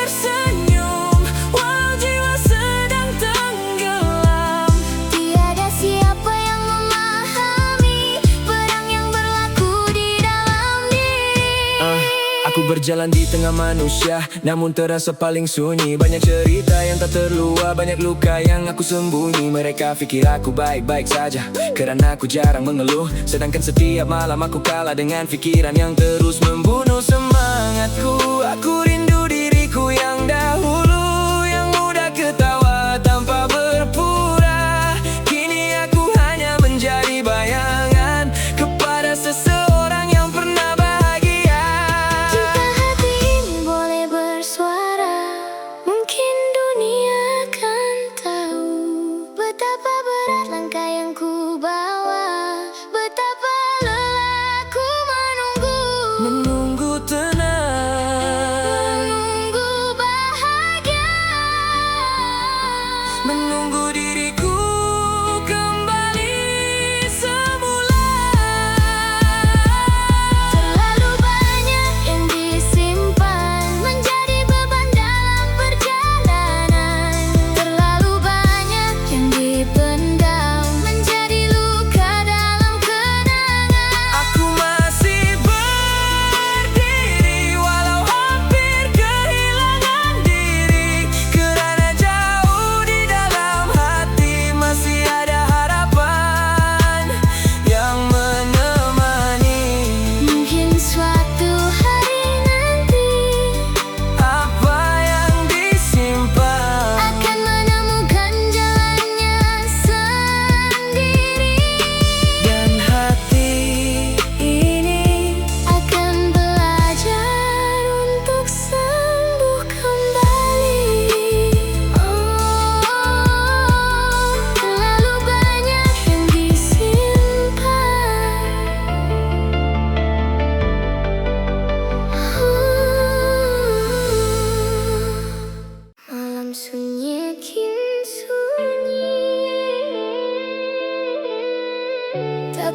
tersenyum walau jiwa sedang tenggelam. Tiada siapa yang memahami perang yang berlaku di dalam diri. Aku berjalan di tengah manusia, namun terasa paling sunyi. Banyak cerita yang tak terluah, banyak luka yang aku sembunyi. Mereka fikir aku baik-baik saja kerana aku jarang mengeluh, sedangkan setiap malam aku kalah dengan pikiran yang terus membunuh semangatku. Aku rindu diriku yang dahulu, yang mudah ketawa tanpa berpura. Kini aku hanya menjadi bayangan kepada seseorang yang pernah bahagia. Jika hati ini boleh bersuara, mungkin dunia akan tahu betapa berat langkah yang ku bawa, betapa lelah ku menunggu. Menunggu tenang.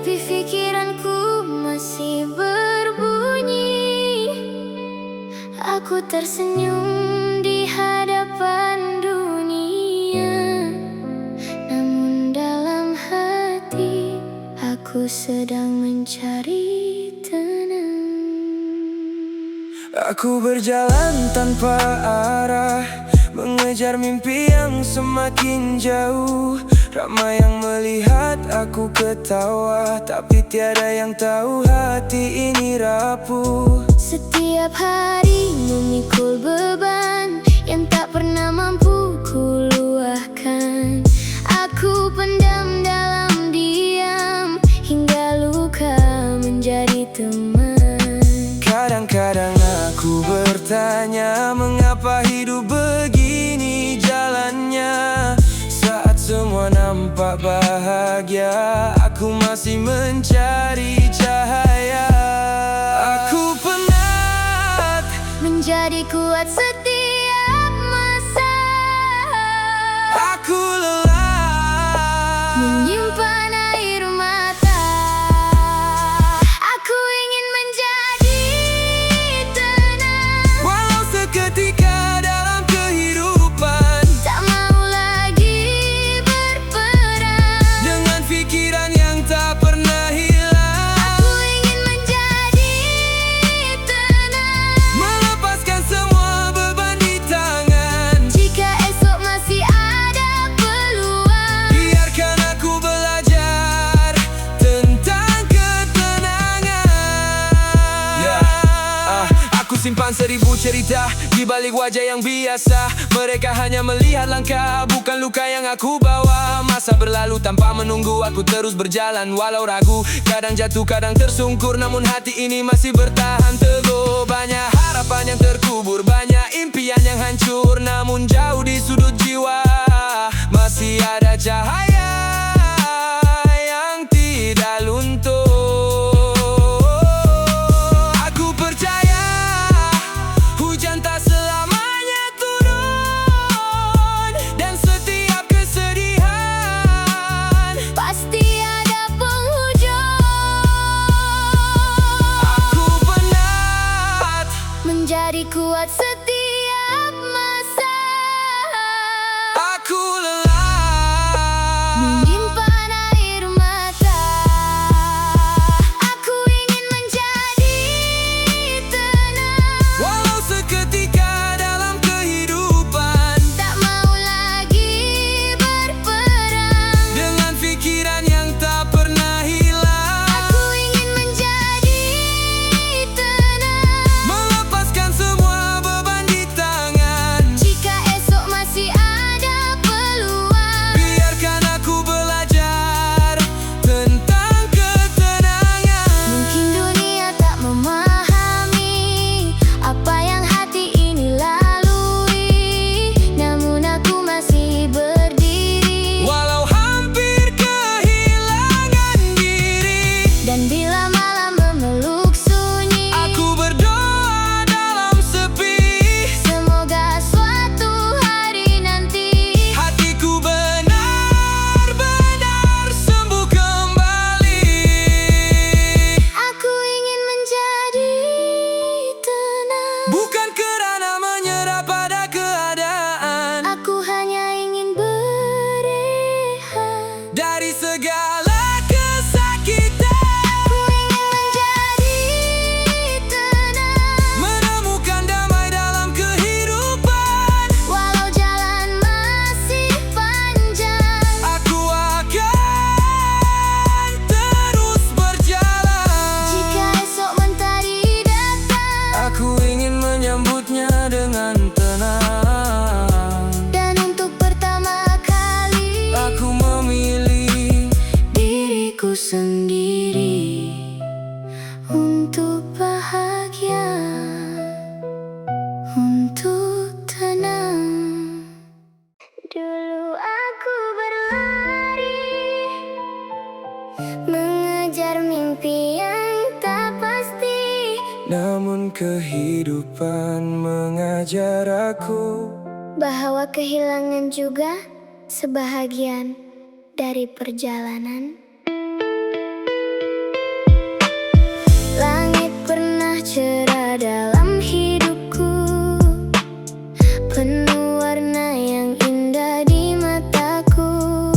tapi pikiranku masih berbunyi. Aku tersenyum di hadapan dunia, namun dalam hati aku sedang mencari tenang. Aku berjalan tanpa arah, mengejar mimpi yang semakin jauh. Ramai yang melihat aku ketawa, tapi tiada yang tahu hati ini rapuh. Setiap hari memikul beban yang tak pernah mampu ku luahkan. Aku pendam dalam diam hingga luka menjadi teman. Kadang-kadang aku bertanya, mengapa hidup begini jalannya? Saat semua nampak bahagia, aku masih mencari cahaya. Aku penat Menjadi kuat setiap masa. Aku lelah Menyimpan air mata. Aku ingin menjadi tenang, walau seketika dalam kehidupan. tak mau lagi berperang Dengan pikiran yang tak pernah hilang, Aku ingin menjadi tenang, melepaskan semua beban di tangan. jika esok masih ada peluang. Biarkan aku belajar tentang ketenangan. Aku simpan 1000 cerita di balik wajah yang biasa. Mereka hanya melihat langkah, bukan luka yang aku bawa. Masa berlalu tanpa menunggu, aku terus berjalan walau ragu. Kadang jatuh, kadang tersungkur, namun hati ini masih bertahan teguh. Banyak harapan yang terkubur, banyak impian yang hancur, namun jauh di sudut jiwa masih ada cahaya yang tidak luntur. Aku percaya hujan tak selamanya turun, dan setiap kesedihan Pasti ada penghujung. aku penat Menjadi kuat setiap masa. Aku lelah Menyimpan air mata. Aku ingin menjadi tenang, walau seketika dalam kehidupan. tak mau lagi berperang Dengan pikiran yang tak pernah hilang, Aku ingin menjadi tenang, melepaskan semua beban di tangan. jika esok masih ada peluang. Biarkan aku belajar tentang ketenangan. Mungkin dunia tak memahami apa yang hati ini lalui, namun aku masih berdiri. Walau hampir kehilangan diri, Dan bila malam memeluk sunyi, aku berdoa dalam sepi. semoga suatu hari nanti Hatiku benar-benar sembuh kembali. aku ingin menjadi tenang. Bukan kerana menyerah pada keadaan, Aku hanya ingin berehat dari segala kesakitan, Aku ingin menjadi tenang, menemukan damai dalam kehidupan. walau jalan masih panjang. Aku akan terus berjalan. Jika esok mentari datang, Aku ingin menyambutnya dengan tenang. dan untuk pertama kali Aku memilih diriku sendiri untuk bahagia, untuk tenang. Dulu aku berlari, mengejar mimpi yang tak pasti. namun kehidupan mengajar aku. Bahwa kehilangan juga sebahagian dari perjalanan. cerah dalam hidupku, penuh warna yang indah di mataku.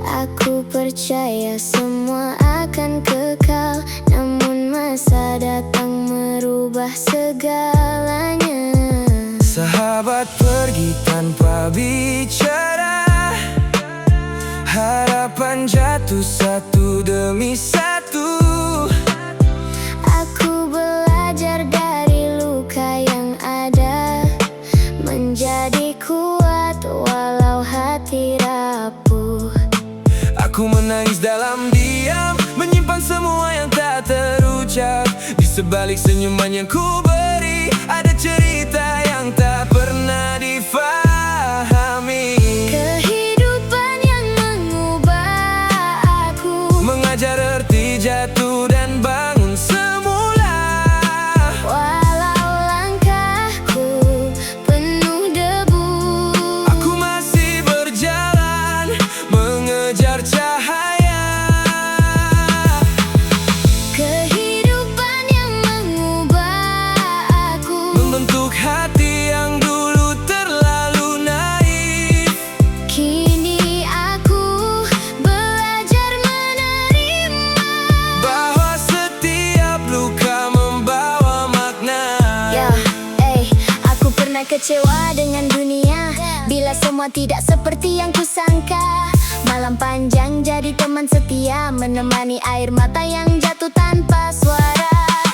Aku percaya semua akan kekal, namun masa datang merubah segalanya. Sahabat pergi tanpa bicara, harapan jatuh satu demi satu. Aku belajar dari luka yang ada, menjadi kuat walau hati rapuh. Aku menangis dalam diam, menyimpan semua yang tak terucap. Di sebalik senyuman yang ku beri, ada cerita yang tak pernah difahami. Kehidupan yang mengubah aku, Mengajar arti jatuh dan bangun semula. walau langkahku penuh debu. Aku masih berjalan, mengejar cahaya. Kehidupan yang mengubah aku, Membentuk hati yang dulu terlalu naif. kini aku belajar menerima. Bahwa setiap luka membawa makna. Aku pernah kecewa dengan dunia, bila semua tidak seperti yang kusangka. Malam panjang jadi teman setia, menemani air mata yang jatuh tanpa suara.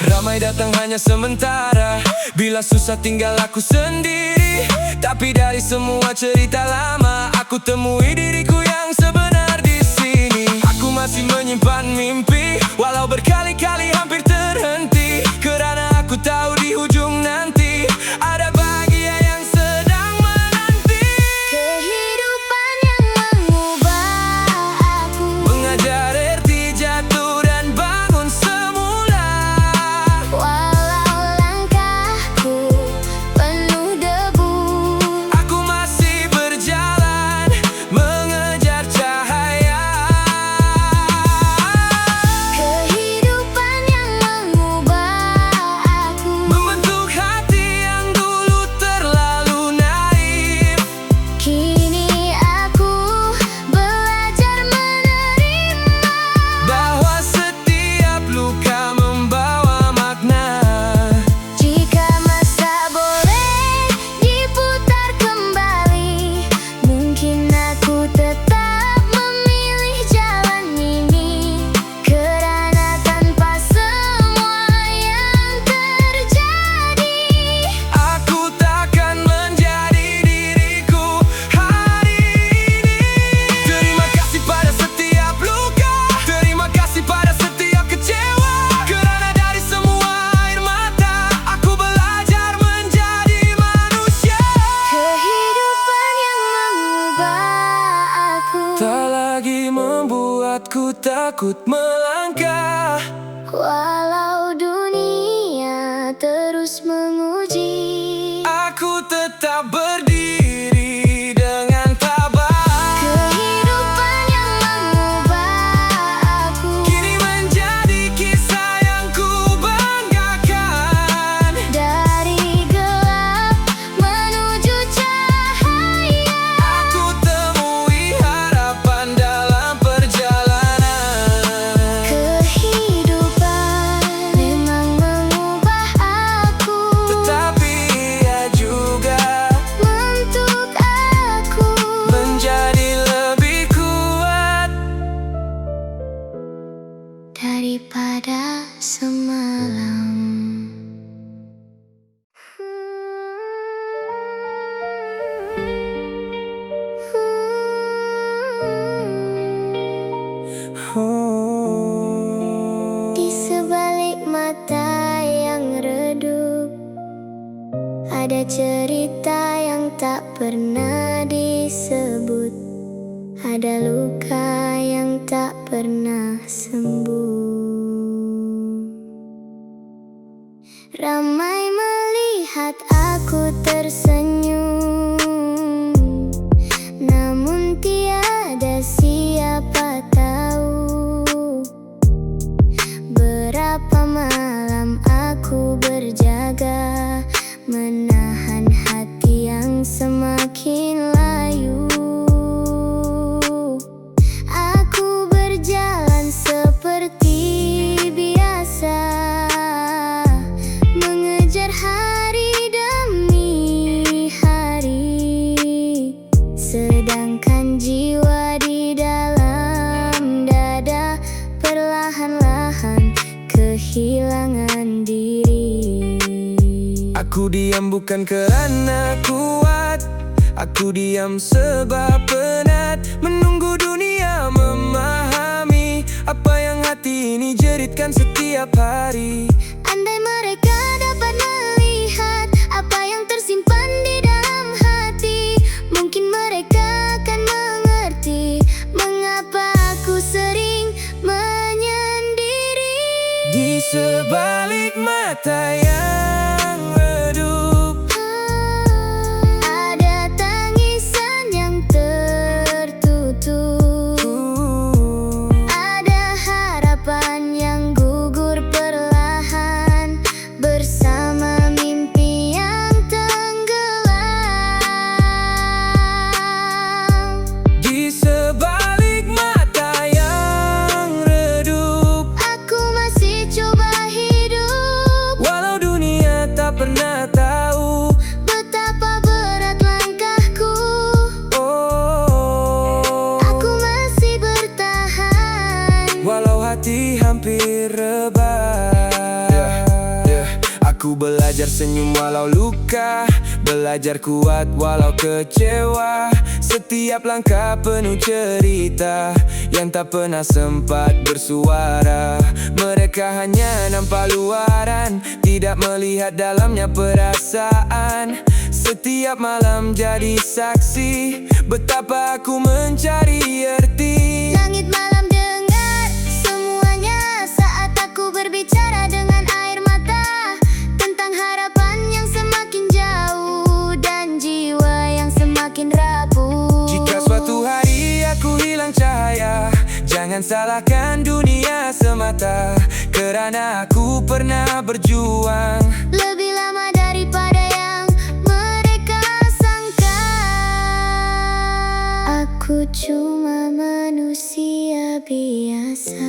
Ramai datang hanya sementara, bila susah tinggal aku sendiri. Tapi dari semua cerita lama, aku temui diriku yang sebenar di sini. Aku masih menyimpan mimpi, walau berkali-kali hampir terhenti. Kerana aku tahu di ujung nanti ada bahagia yang sedang menanti. Kehidupan yang mengubah aku, Mengajar arti jatuh dan bangun semula. walau langkahku penuh debu. Aku masih berjalan, mengejar cahaya. Kehidupan yang mengubah aku, Membentuk hati yang dulu terlalu naif. kini aku belajar menerima. Bahwa setiap luka membawa makna. Jika masa boleh diputar kembali, mungkin aku tetap memilih jalan ini. Kerana tanpa semua yang terjadi, Aku takkan menjadi diriku hari ini. Terima kasih pada setiap luka, terima kasih pada setiap kecewa. Kerana dari semua air mata, aku belajar menjadi manusia. kehidupan yang mengubah aku, Tak lagi membuatku takut melangkah. walau dunia terus menguji. Aku tetap berdiri dengan tabah. Kehidupan yang mengubah aku, Kini menjadi kisah yang ku banggakan. dari gelap menuju cahaya. Aku temui harapan dalam perjalanan. Kehidupan memang mengubah aku, Tetapi ia juga bentuk aku menjadi lebih kuat daripada semalam. Di sebalik mata yang redup, ada cerita yang tak pernah disebut, ada luka yang tak pernah sembuh. Ramai melihat aku tersenyum, namun tiada siapa tahu berapa malam bukan karena kuat. Aku diam sebab penat, menunggu dunia memahami apa yang hati ini jeritkan setiap hari. Andai mereka dapat melihat apa yang tersimpan di dalam hati, mungkin mereka akan mengerti mengapa aku sering menyendiri. Di sebalik mata yang redup, ada tangisan yang tertutup, ada harapan yang gugur perlahan bersama mimpi yang tenggelam. di sebalik mata yang redup, Aku masih coba hidup, walau dunia tak pernah tahu. betapa berat langkahku. Oh, Aku masih bertahan, walau hati hampir rebah. Aku belajar senyum walau luka, belajar kuat walau kecewa. Setiap langkah penuh cerita yang tak pernah sempat bersuara. Mereka hanya nampak luaran, tidak melihat dalamnya perasaan. Setiap malam jadi saksi betapa aku mencari arti. langit malam dengar semuanya saat aku berbicara dengan air mata tentang harapan yang semakin jauh dan jiwa yang semakin rapuh. Jika suatu hari aku hilang cahaya, jangan salahkan dunia semata, kerana aku pernah berjuang Lebih lama daripada yang mereka sangka. Aku cuma manusia biasa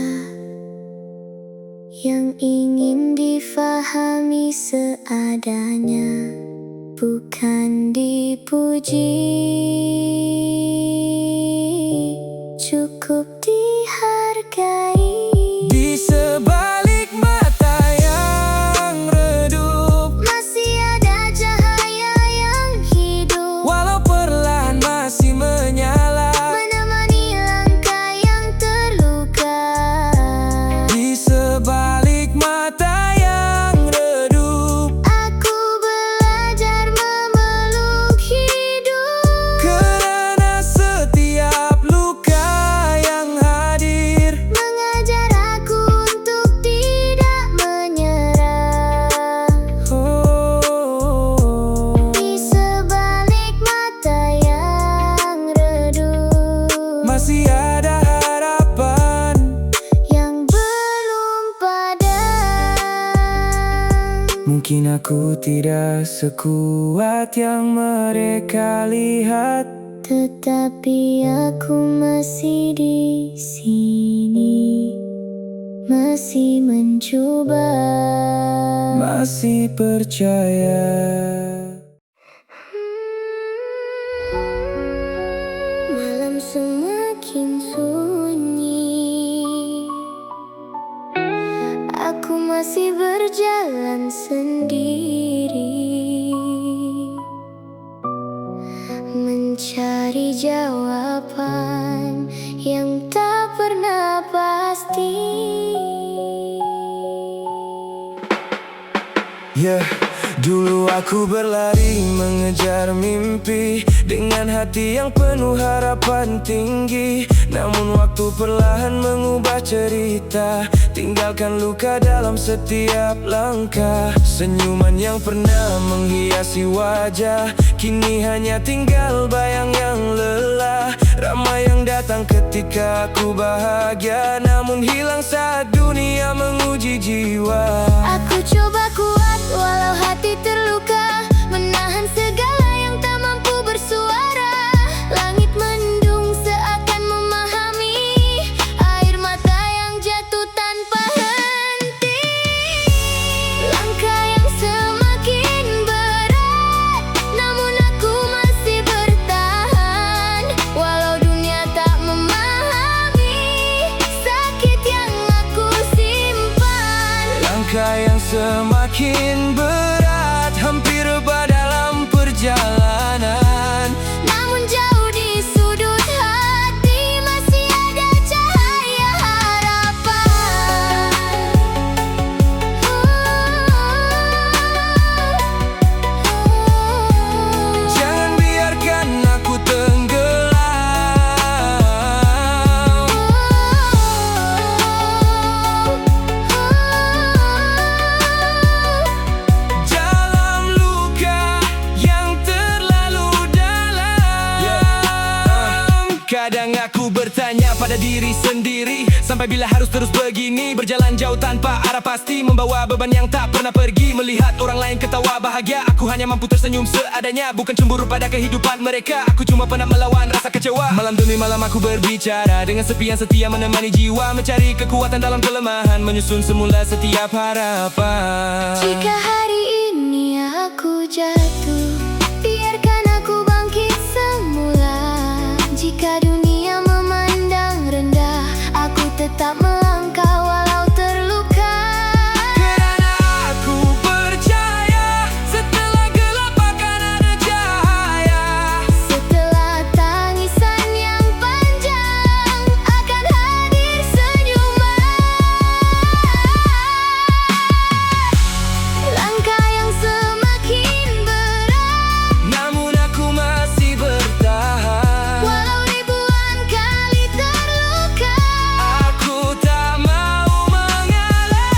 yang ingin difahami seadanya, bukan dipuji. Cukup dihargai. di sebalik mata yang redup, Masih ada cahaya yang hidup, walau perlahan masih menyala. menemani langkah yang terluka. Di sebalik mata yang redup, Aku belajar memeluk hidup, kerana setiap luka yang hadir mengajar aku untuk tidak menyerah. oh, Di sebalik mata yang redup, masih ada harapan. yang belum padam. Mungkin aku tidak sekuat yang mereka lihat, Tetapi aku masih di sini, masih mencoba. masih percaya. Malam semakin sunyi, aku masih berjalan sendiri, mencari jawaban yang tak pernah pasti. Dulu aku berlari mengejar mimpi dengan hati yang penuh harapan tinggi. Namun waktu perlahan mengubah cerita, tinggalkan luka dalam setiap langkah. Senyuman yang pernah menghiasi wajah, kini hanya tinggal bayang yang lelah. Ramai yang datang ketika aku bahagia, namun hilang saat dunia menguji jiwa. Aku coba kuat walau hati terluka, menahan segala yang tak mampu bersuara. Langit mendung seakan memahami air mata yang jatuh tanpa henti. Langkah yang semakin berat, namun aku masih bertahan. Walau dunia tak memahami sakit yang aku simpan. Langkah yang semakin berat, hampir rebah dalam Kadang aku bertanya pada diri sendiri, sampai bila harus terus begini, berjalan jauh tanpa arah pasti, membawa beban yang tak pernah pergi. Melihat orang lain ketawa bahagia, aku hanya mampu tersenyum seadanya. Bukan cemburu pada kehidupan mereka, aku cuma pernah melawan rasa kecewa. Malam demi malam aku berbicara dengan sepi yang setia menemani jiwa, mencari kekuatan dalam kelemahan, menyusun semula setiap harapan. Jika hari ini aku jatuh, biarkan aku bangkit semula. Jika dunia memandang rendah, aku tetap melangkah walau terluka. Kerana aku percaya, setelah gelap akan ada cahaya. Setelah tangisan yang panjang, akan hadir senyuman. Langkah yang semakin berat, Namun aku masih bertahan. walau ribuan kali terluka. Aku tak mau mengalah,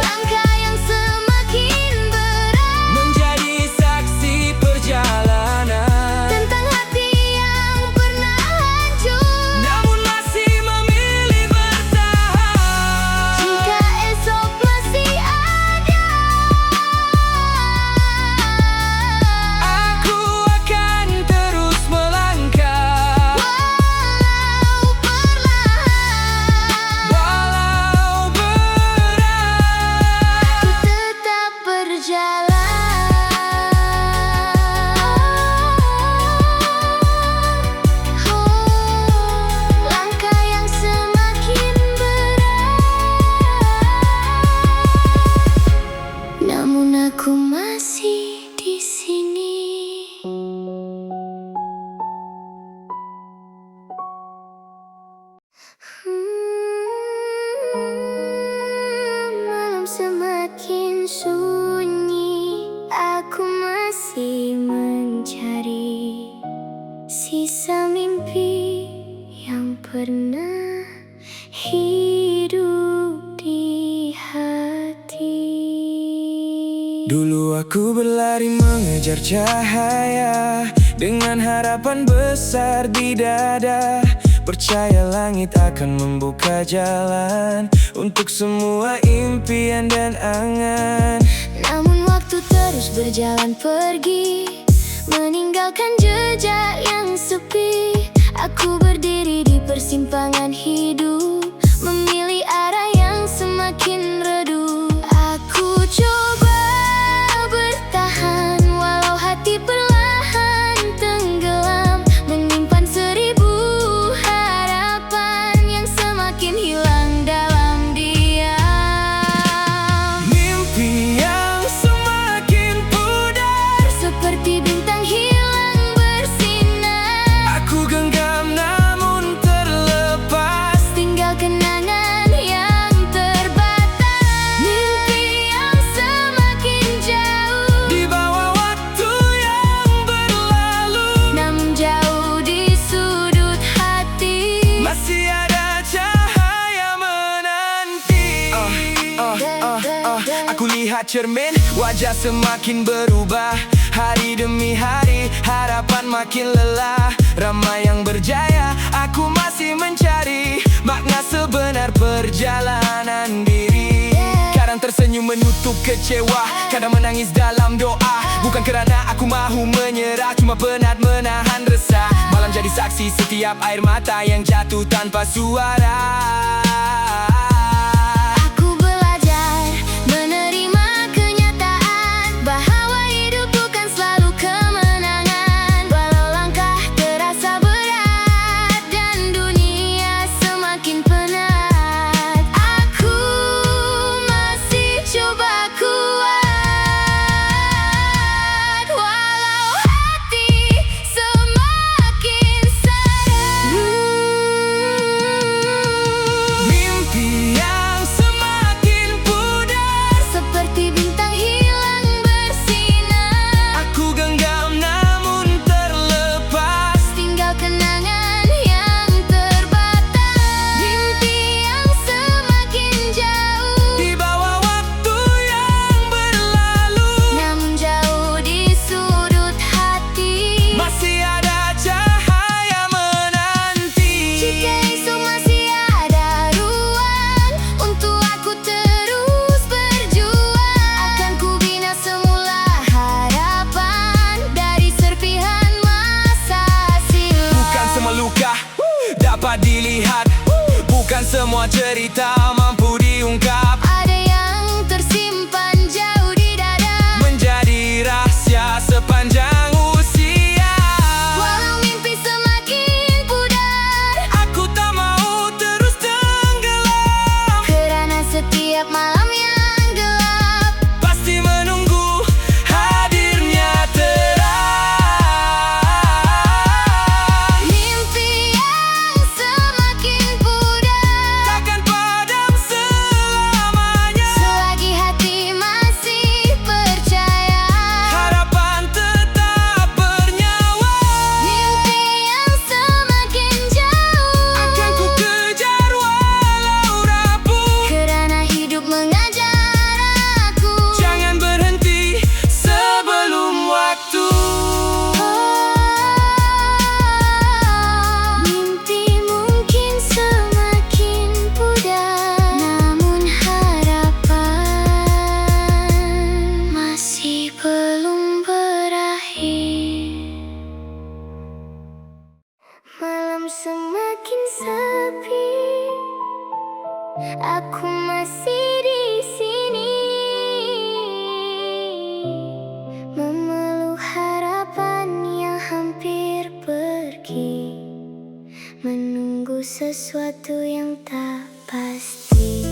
Langkah yang semakin berat, menjadi saksi perjalanan. tentang hati yang pernah hancur. Namun masih memilih bertahan. Jika esok masih ada, Aku akan terus melangkah, walau perlahan, walau berat. ku tetap berjalan. Langkah yang semakin berat, namun aku masih di sini. Malam semakin sunyi, aku masih mencari sisa mimpi yang pernah hidup di hati. Dulu aku berlari mengejar cahaya, dengan harapan besar di dada. Percaya langit akan membuka jalan untuk semua impian dan angan. Namun waktu terus berjalan pergi, meninggalkan jejak yang sepi. Aku berdiri di persimpangan hidup, memilih arah yang semakin redup. Aku coba bertahan, walau hati perlahan tenggelam, menyimpan seribu harapan yang semakin hilang dalam diam. Mimpi yang semakin pudar, Seperti bintang hilang bersinar, aku genggam namun terlepas. tinggal kenangan yang terbatas. Mimpi yang semakin jauh, Di bawah waktu yang berlalu, namun jauh di sudut hati. masih ada cahaya menanti. Aku lihat cermin, wajah semakin berubah. Hari demi hari, harapan makin lelah. Ramai yang berjaya, aku masih mencari makna sebenar perjalanan diri. Kadang tersenyum menutup kecewa, kadang menangis dalam doa. Bukan kerana aku mahu menyerah, cuma penat menahan resah. Malam jadi saksi setiap air mata yang jatuh tanpa suara. Aku belajar menerima kenyataan bahwa hidup bukan selalu kemenangan. Walau langkah terasa berat dan dunia semakin penat, aku masih coba kuat, walau hati semakin sadar. Mimpi semua cerita mampu diungkap. Ada yang tersimpan jauh di dada, menjadi rahasia sepanjang usia. walau mimpi semakin pudar, Aku tak mau terus tenggelam, kerana setiap malam yang gelap pasti menunggu hadirnya terang. mimpi yang semakin pudar. Takkan padam selamanya, Selagi hati masih percaya, harapan tetap bernyawa. mimpi yang semakin jauh Akan ku kejar walau rapuh, kerana hidup mengajar aku. jangan berhenti sebelum waktu. Mimpi mungkin semakin pudar, namun harapan masih belum berakhir. Malam semakin sepi, aku masih di sini, memeluk harapan yang hampir pergi, menunggu sesuatu yang tak pasti.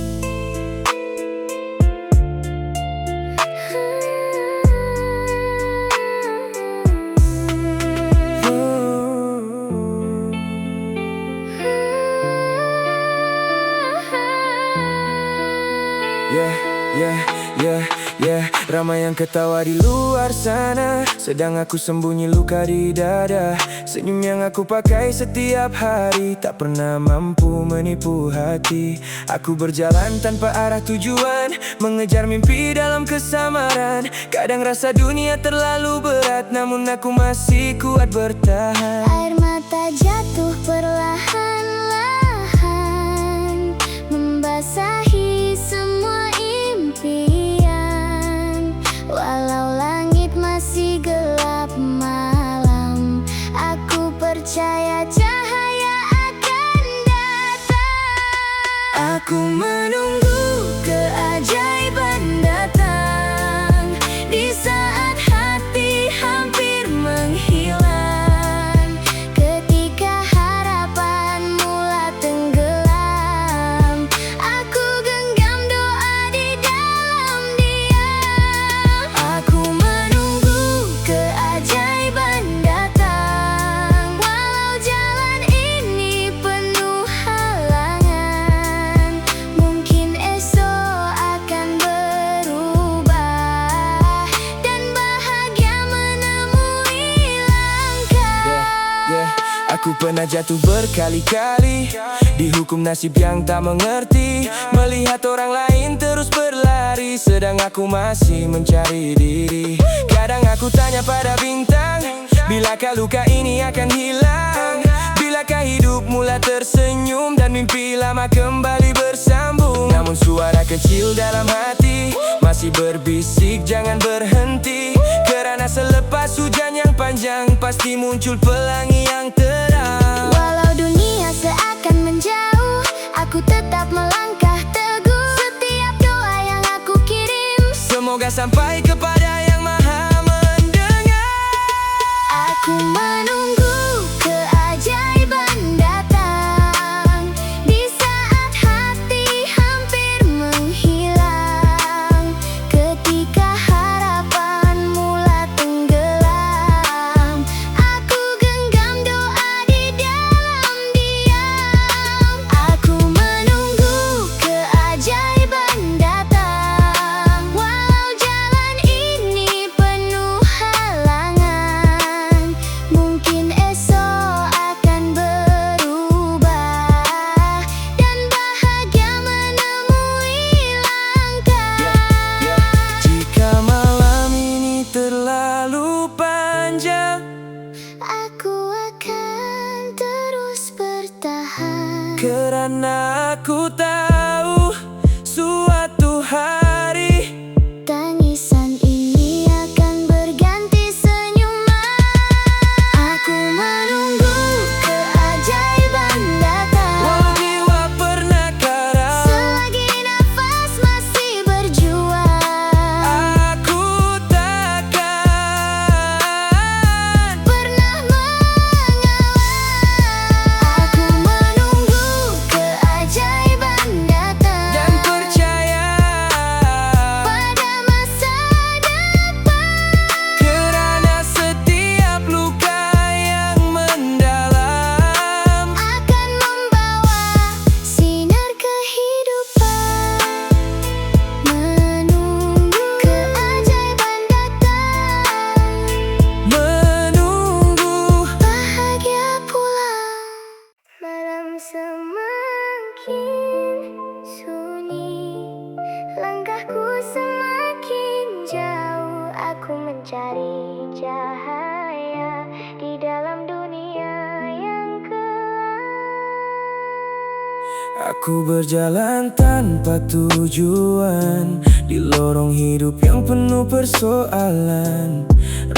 Ramai yang ketawa di luar sana, sedang aku sembunyi luka di dada. Senyum yang aku pakai setiap hari tak pernah mampu menipu hati. Aku berjalan tanpa arah tujuan, mengejar mimpi dalam kesamaran. Kadang rasa dunia terlalu berat, namun aku masih kuat bertahan. Air mata jatuh perlahan-lahan, membasahi semua impian. Walau langit masih gelap malam, aku percaya cahaya akan datang. Aku menunggu keajaiban datang di saat hati hampir menghilang, ketika harapan mula tenggelam. Aku genggam doa di dalam diam. Aku menunggu keajaiban datang, walau jalan ini penuh halangan. Mungkin esok akan berubah dan bahagia menemui langkah. Aku pernah jatuh berkali-kali, dihukum nasib yang tak mengerti. Melihat orang lain terus berlari, sedang aku masih mencari diri. Kadang aku tanya pada bintang, bilakah luka ini akan hilang? Bilakah hidup mula tersenyum dan mimpi lama kembali bersambung? Namun suara kecil dalam hati masih berbisik jangan berhenti, kerana selepas hujan yang panjang pasti muncul pelangi yang terang. Walau dunia seakan menjauh, aku tetap melangkah teguh. Setiap doa yang aku kirim, Semoga sampai kepada yang maha mendengar. aku menunggu keajaiban datang di saat hati hampir menghilang, ketika harapan mula tenggelam. Aku genggam doa di dalam diam. Aku menunggu keajaiban datang, walau jalan ini penuh halangan. Mungkin esok akan berubah dan bahagia menemui langkah. Jika malam ini terlalu panjang, Aku akan terus bertahan, kerana aku tahu suatu hari tangisan ini akan berganti senyuman. Aku menunggu keajaiban datang, walau jiwa pernah Aku berjalan tanpa tujuan di lorong hidup yang penuh persoalan.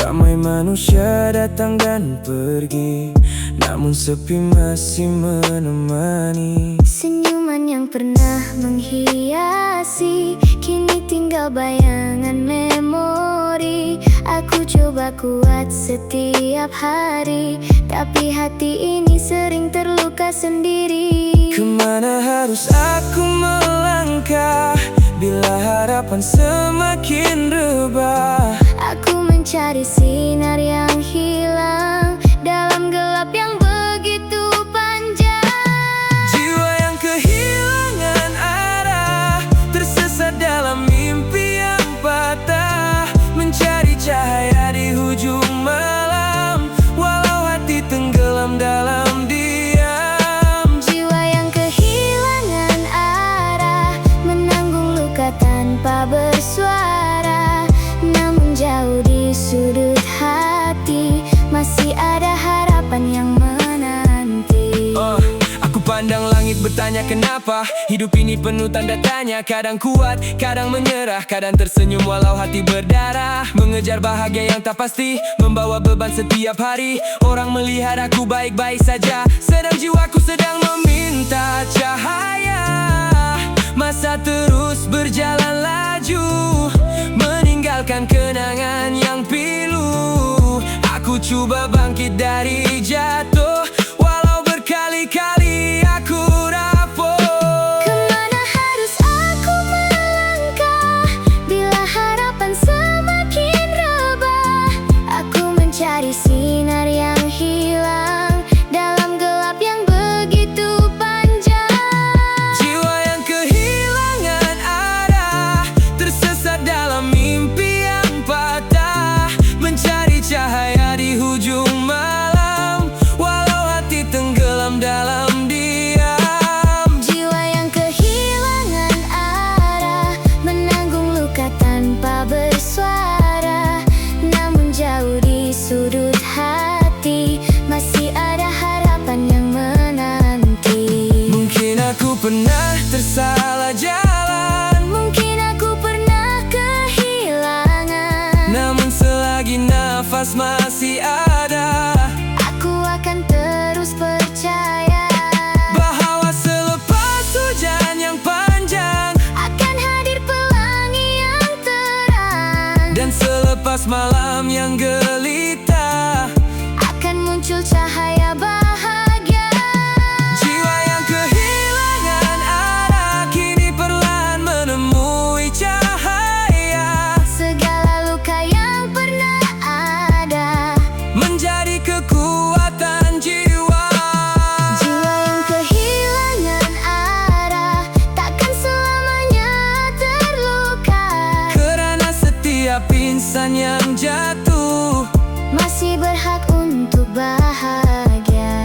Ramai manusia datang dan pergi, namun sepi masih menemani. Senyuman yang pernah menghiasi kini tinggal bayangan memori. Aku coba kuat setiap hari, tapi hati ini sering terluka sendiri. Kemana harus aku melangkah bila harapan semakin rebah? Aku mencari sinar yang hilang dalam gelap yang begitu panjang. Jiwa yang kehilangan arah, tersesat dalam mimpi yang patah, mencari cahaya di hujung malam, walau hati tenggelam dalam diam. Jiwa yang kehilangan arah, menanggung luka tanpa bersuara, namun jauh di sudut hati masih ada harapan yang menanti. Aku pandang langit bertanya kenapa hidup ini penuh tanda tanya. Kadang kuat, kadang menyerah, kadang tersenyum walau hati berdarah. Mengejar bahagia yang tak pasti, membawa beban setiap hari. Orang melihat aku baik-baik saja, sedang jiwaku sedang meminta cahaya. Masa terus berjalan laju, meninggalkan kenangan yang pilu. Aku coba bangkit dari jatuh, walau berkali-kali aku rapuh. Kemana harus aku melangkah bila harapan semakin rebah? Aku mencari sinar yang hilang dalam gelap yang begitu panjang. Jiwa yang kehilangan arah, tersesat dalam mimpi yang patah, mencari cahaya di hujung malam, walau hati tenggelam dalam diam. Jiwa yang kehilangan arah, menanggung luka tanpa bersuara, namun jauh di sudut hati masih ada harapan yang menanti. Mungkin aku pernah tersalah jalan, Mungkin aku pernah kehilangan, namun selagi nafas masih ada, aku akan terus percaya bahwa selepas hujan yang panjang akan hadir pelangi yang terang, dan selepas malam yang gelita akan muncul cahaya bahagia. Jiwa yang kehilangan arah kini perlahan menemui cahaya, Segala luka yang pernah ada menjadi kekuatan jiwa. Jiwa yang kehilangan arah takkan selamanya terluka, Kerana setiap insan yang jatuh masih berhak untuk bahagia.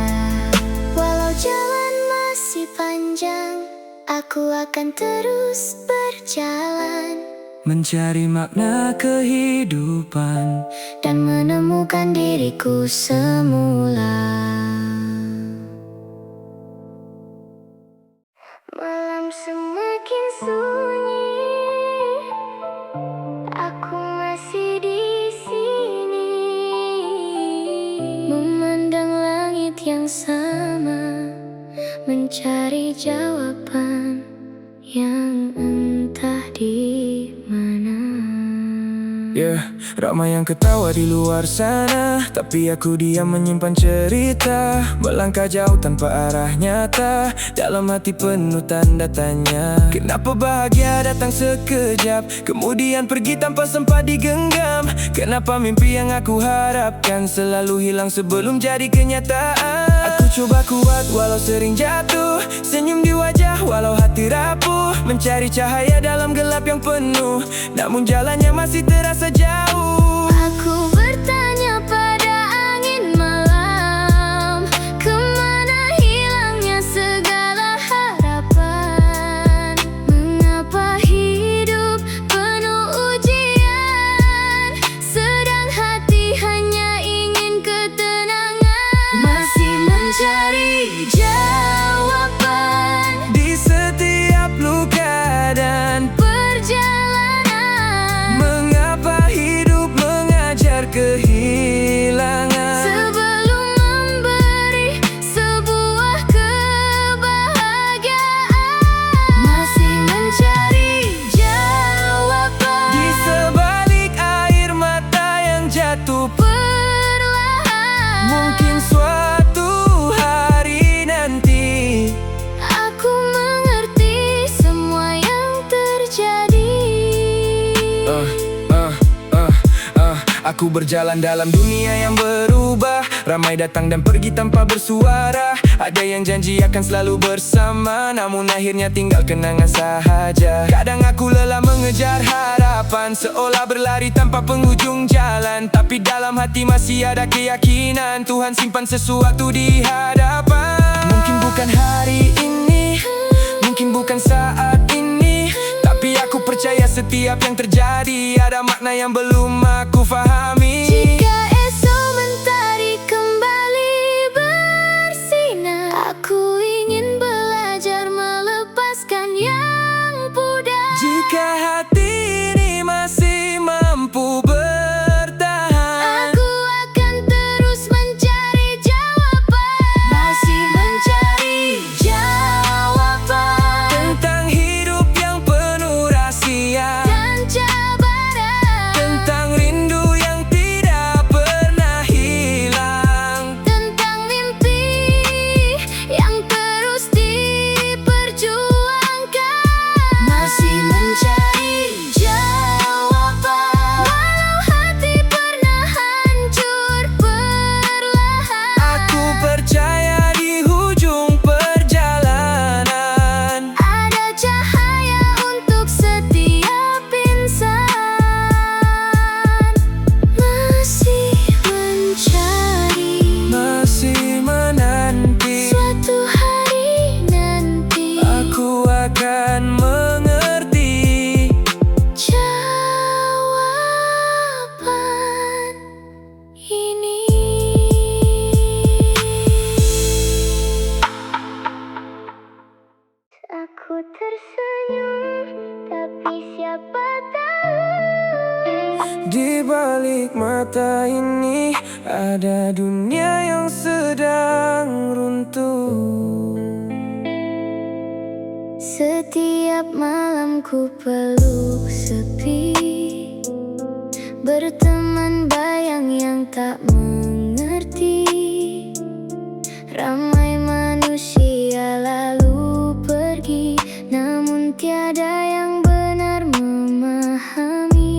Walau jalan masih panjang, aku akan terus berjalan mencari makna kehidupan. dan menemukan diriku semula. Malam semakin sunyi, aku masih di sini, memandang langit yang sama, mencari jawaban yang entah di mana. Ramai yang ketawa di luar sana, tapi aku diam menyimpan cerita. Melangkah jauh tanpa arah nyata, dalam hati penuh tanda tanya. Kenapa bahagia datang sekejap, kemudian pergi tanpa sempat digenggam? Kenapa mimpi yang aku harapkan selalu hilang sebelum jadi kenyataan? Aku coba kuat walau sering jatuh, senyum di wajah walau hati rapuh, mencari cahaya dalam gelap yang penuh, namun jalannya masih terasa jauh. Aku bertanya pada angin malam, kemana hilangnya segala harapan? Mengapa hidup penuh ujian, sedang hati hanya ingin ketenangan? Masih mencari jawaban Di Aku berjalan dalam dunia yang berubah, ramai datang dan pergi tanpa bersuara. Ada yang janji akan selalu bersama, namun akhirnya tinggal kenangan sahaja. Kadang aku lelah mengejar harapan, seolah berlari tanpa penghujung jalan. Tapi dalam hati masih ada keyakinan, Tuhan simpan sesuatu di hadapan. Mungkin bukan hari ini, mungkin bukan saat ini, tapi aku percaya setiap yang terjadi ada makna yang belum aku fahami. Jika esok mentari kembali bersinar, aku ingin belajar melepaskan yang pudar. Jika hati ini masih mampu bertahan, aku akan terus mencari jawaban. Masih mencari jawaban tentang hidup yang penuh rahasia, dan cabaran, tentang rindu yang tidak pernah hilang, tentang mimpi yang terus diperjuangkan. Masih mencari jawaban, walau hati pernah hancur perlahan. aku percaya di hujung perjalanan Ada cahaya untuk setiap insan. Masih mencari, masih menanti. suatu hari nanti Aku akan mengerti. jawaban ini. Aku tersenyum, tapi siapa tahu Di balik mata ini ada dunia yang sedang runtuh. setiap malam ku peluk sepi, berteman bayang yang tak mengerti. Ramai manusia lalu pergi, namun tiada yang benar memahami.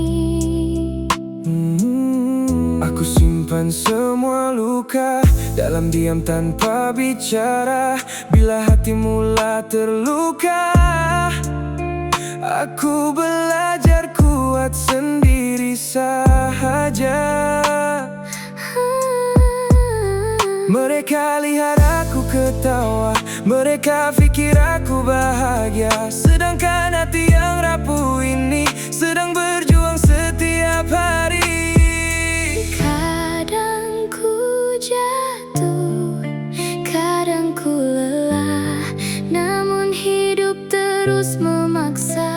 Aku simpan semua luka dalam diam tanpa bicara. Bila hati mula terluka, aku belajar kuat sendiri saja. Mereka lihat aku ketawa, mereka pikir aku bahagia, sedangkan hati yang rapuh ini sedang berjuang setiap hari. Kadang ku jatuh, kadang ku lelah, namun hidup terus memaksa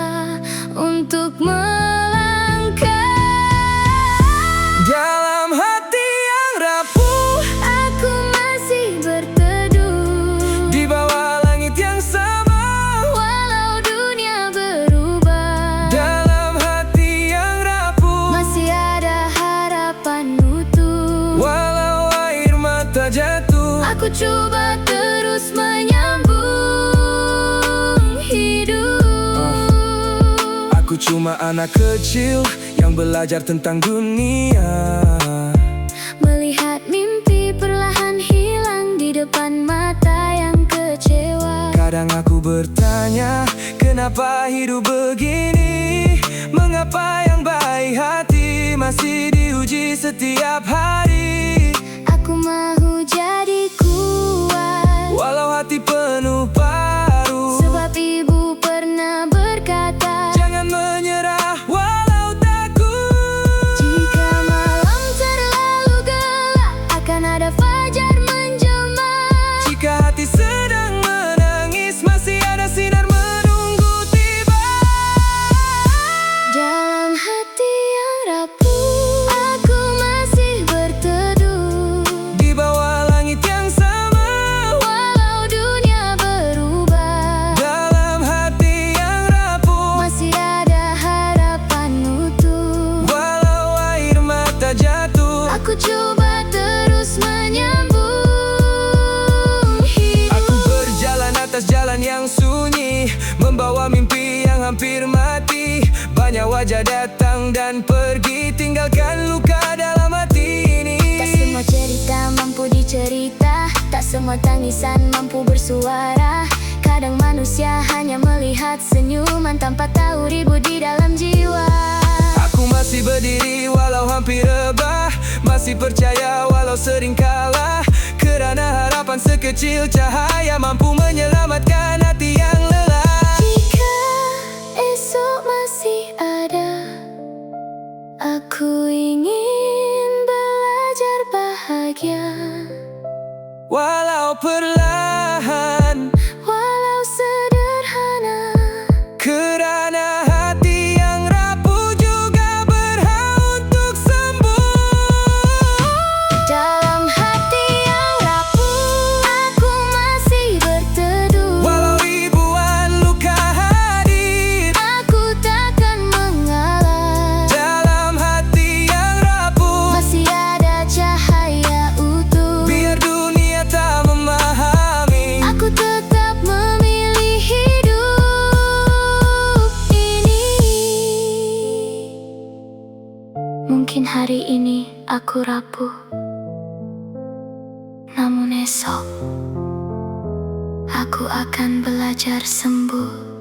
untuk melangkah. Dalam hati yang rapuh, Aku masih berteduh di bawah langit yang sama. walau dunia berubah. Dalam hati yang rapuh, Masih ada harapan utuh. walau air mata jatuh. Aku coba terus menyambung hidup. Aku cuma anak kecil yang belajar tentang dunia. Melihat mimpi perlahan hilang di depan mata yang kecewa. Kadang aku bertanya, kenapa hidup begini? Mengapa yang baik hati masih diuji setiap hari? Aku mau jadi kuat, Walau hati penuh paru, sebab ibu pernah berkata, jangan menyerah walau takut. jika malam terlalu gelap, akan ada fajar menjelma. Jika hati sedang menangis, masih ada sinar menunggu tiba. Dalam hati yang rapuh, aku masih berteduh Di bawah langit yang sama, walau dunia berubah. dalam hati yang rapuh, Masih ada harapan utuh. walau air mata jatuh. Aku coba terus menyambung hidup. Aku berjalan atas jalan yang sunyi, membawa mimpi yang hampir mati. Banyak wajah datang dan pergi, tinggalkan luka dalam semua tangisan mampu bersuara. Kadang manusia hanya melihat senyuman tanpa tahu ribu di dalam jiwa. Aku masih berdiri walau hampir rebah, masih percaya walau sering kalah, kerana harapan sekecil cahaya mampu menyelamatkan hati yang lelah. Jika esok masih ada, aku ingin belajar bahagia. Walau perlahan, Walau sederhana, kerana hati yang rapuh juga berhak untuk sembuh. dalam hati yang rapuh, aku masih berteduh. Walau ribuan luka hadir, Aku takkan mengalah. dalam hati yang rapuh, Masih ada cahaya utuh. biar dunia tak memahami. Aku tetap memilih hidup ini. Mungkin hari ini aku rapuh, namun esok aku akan belajar sembuh.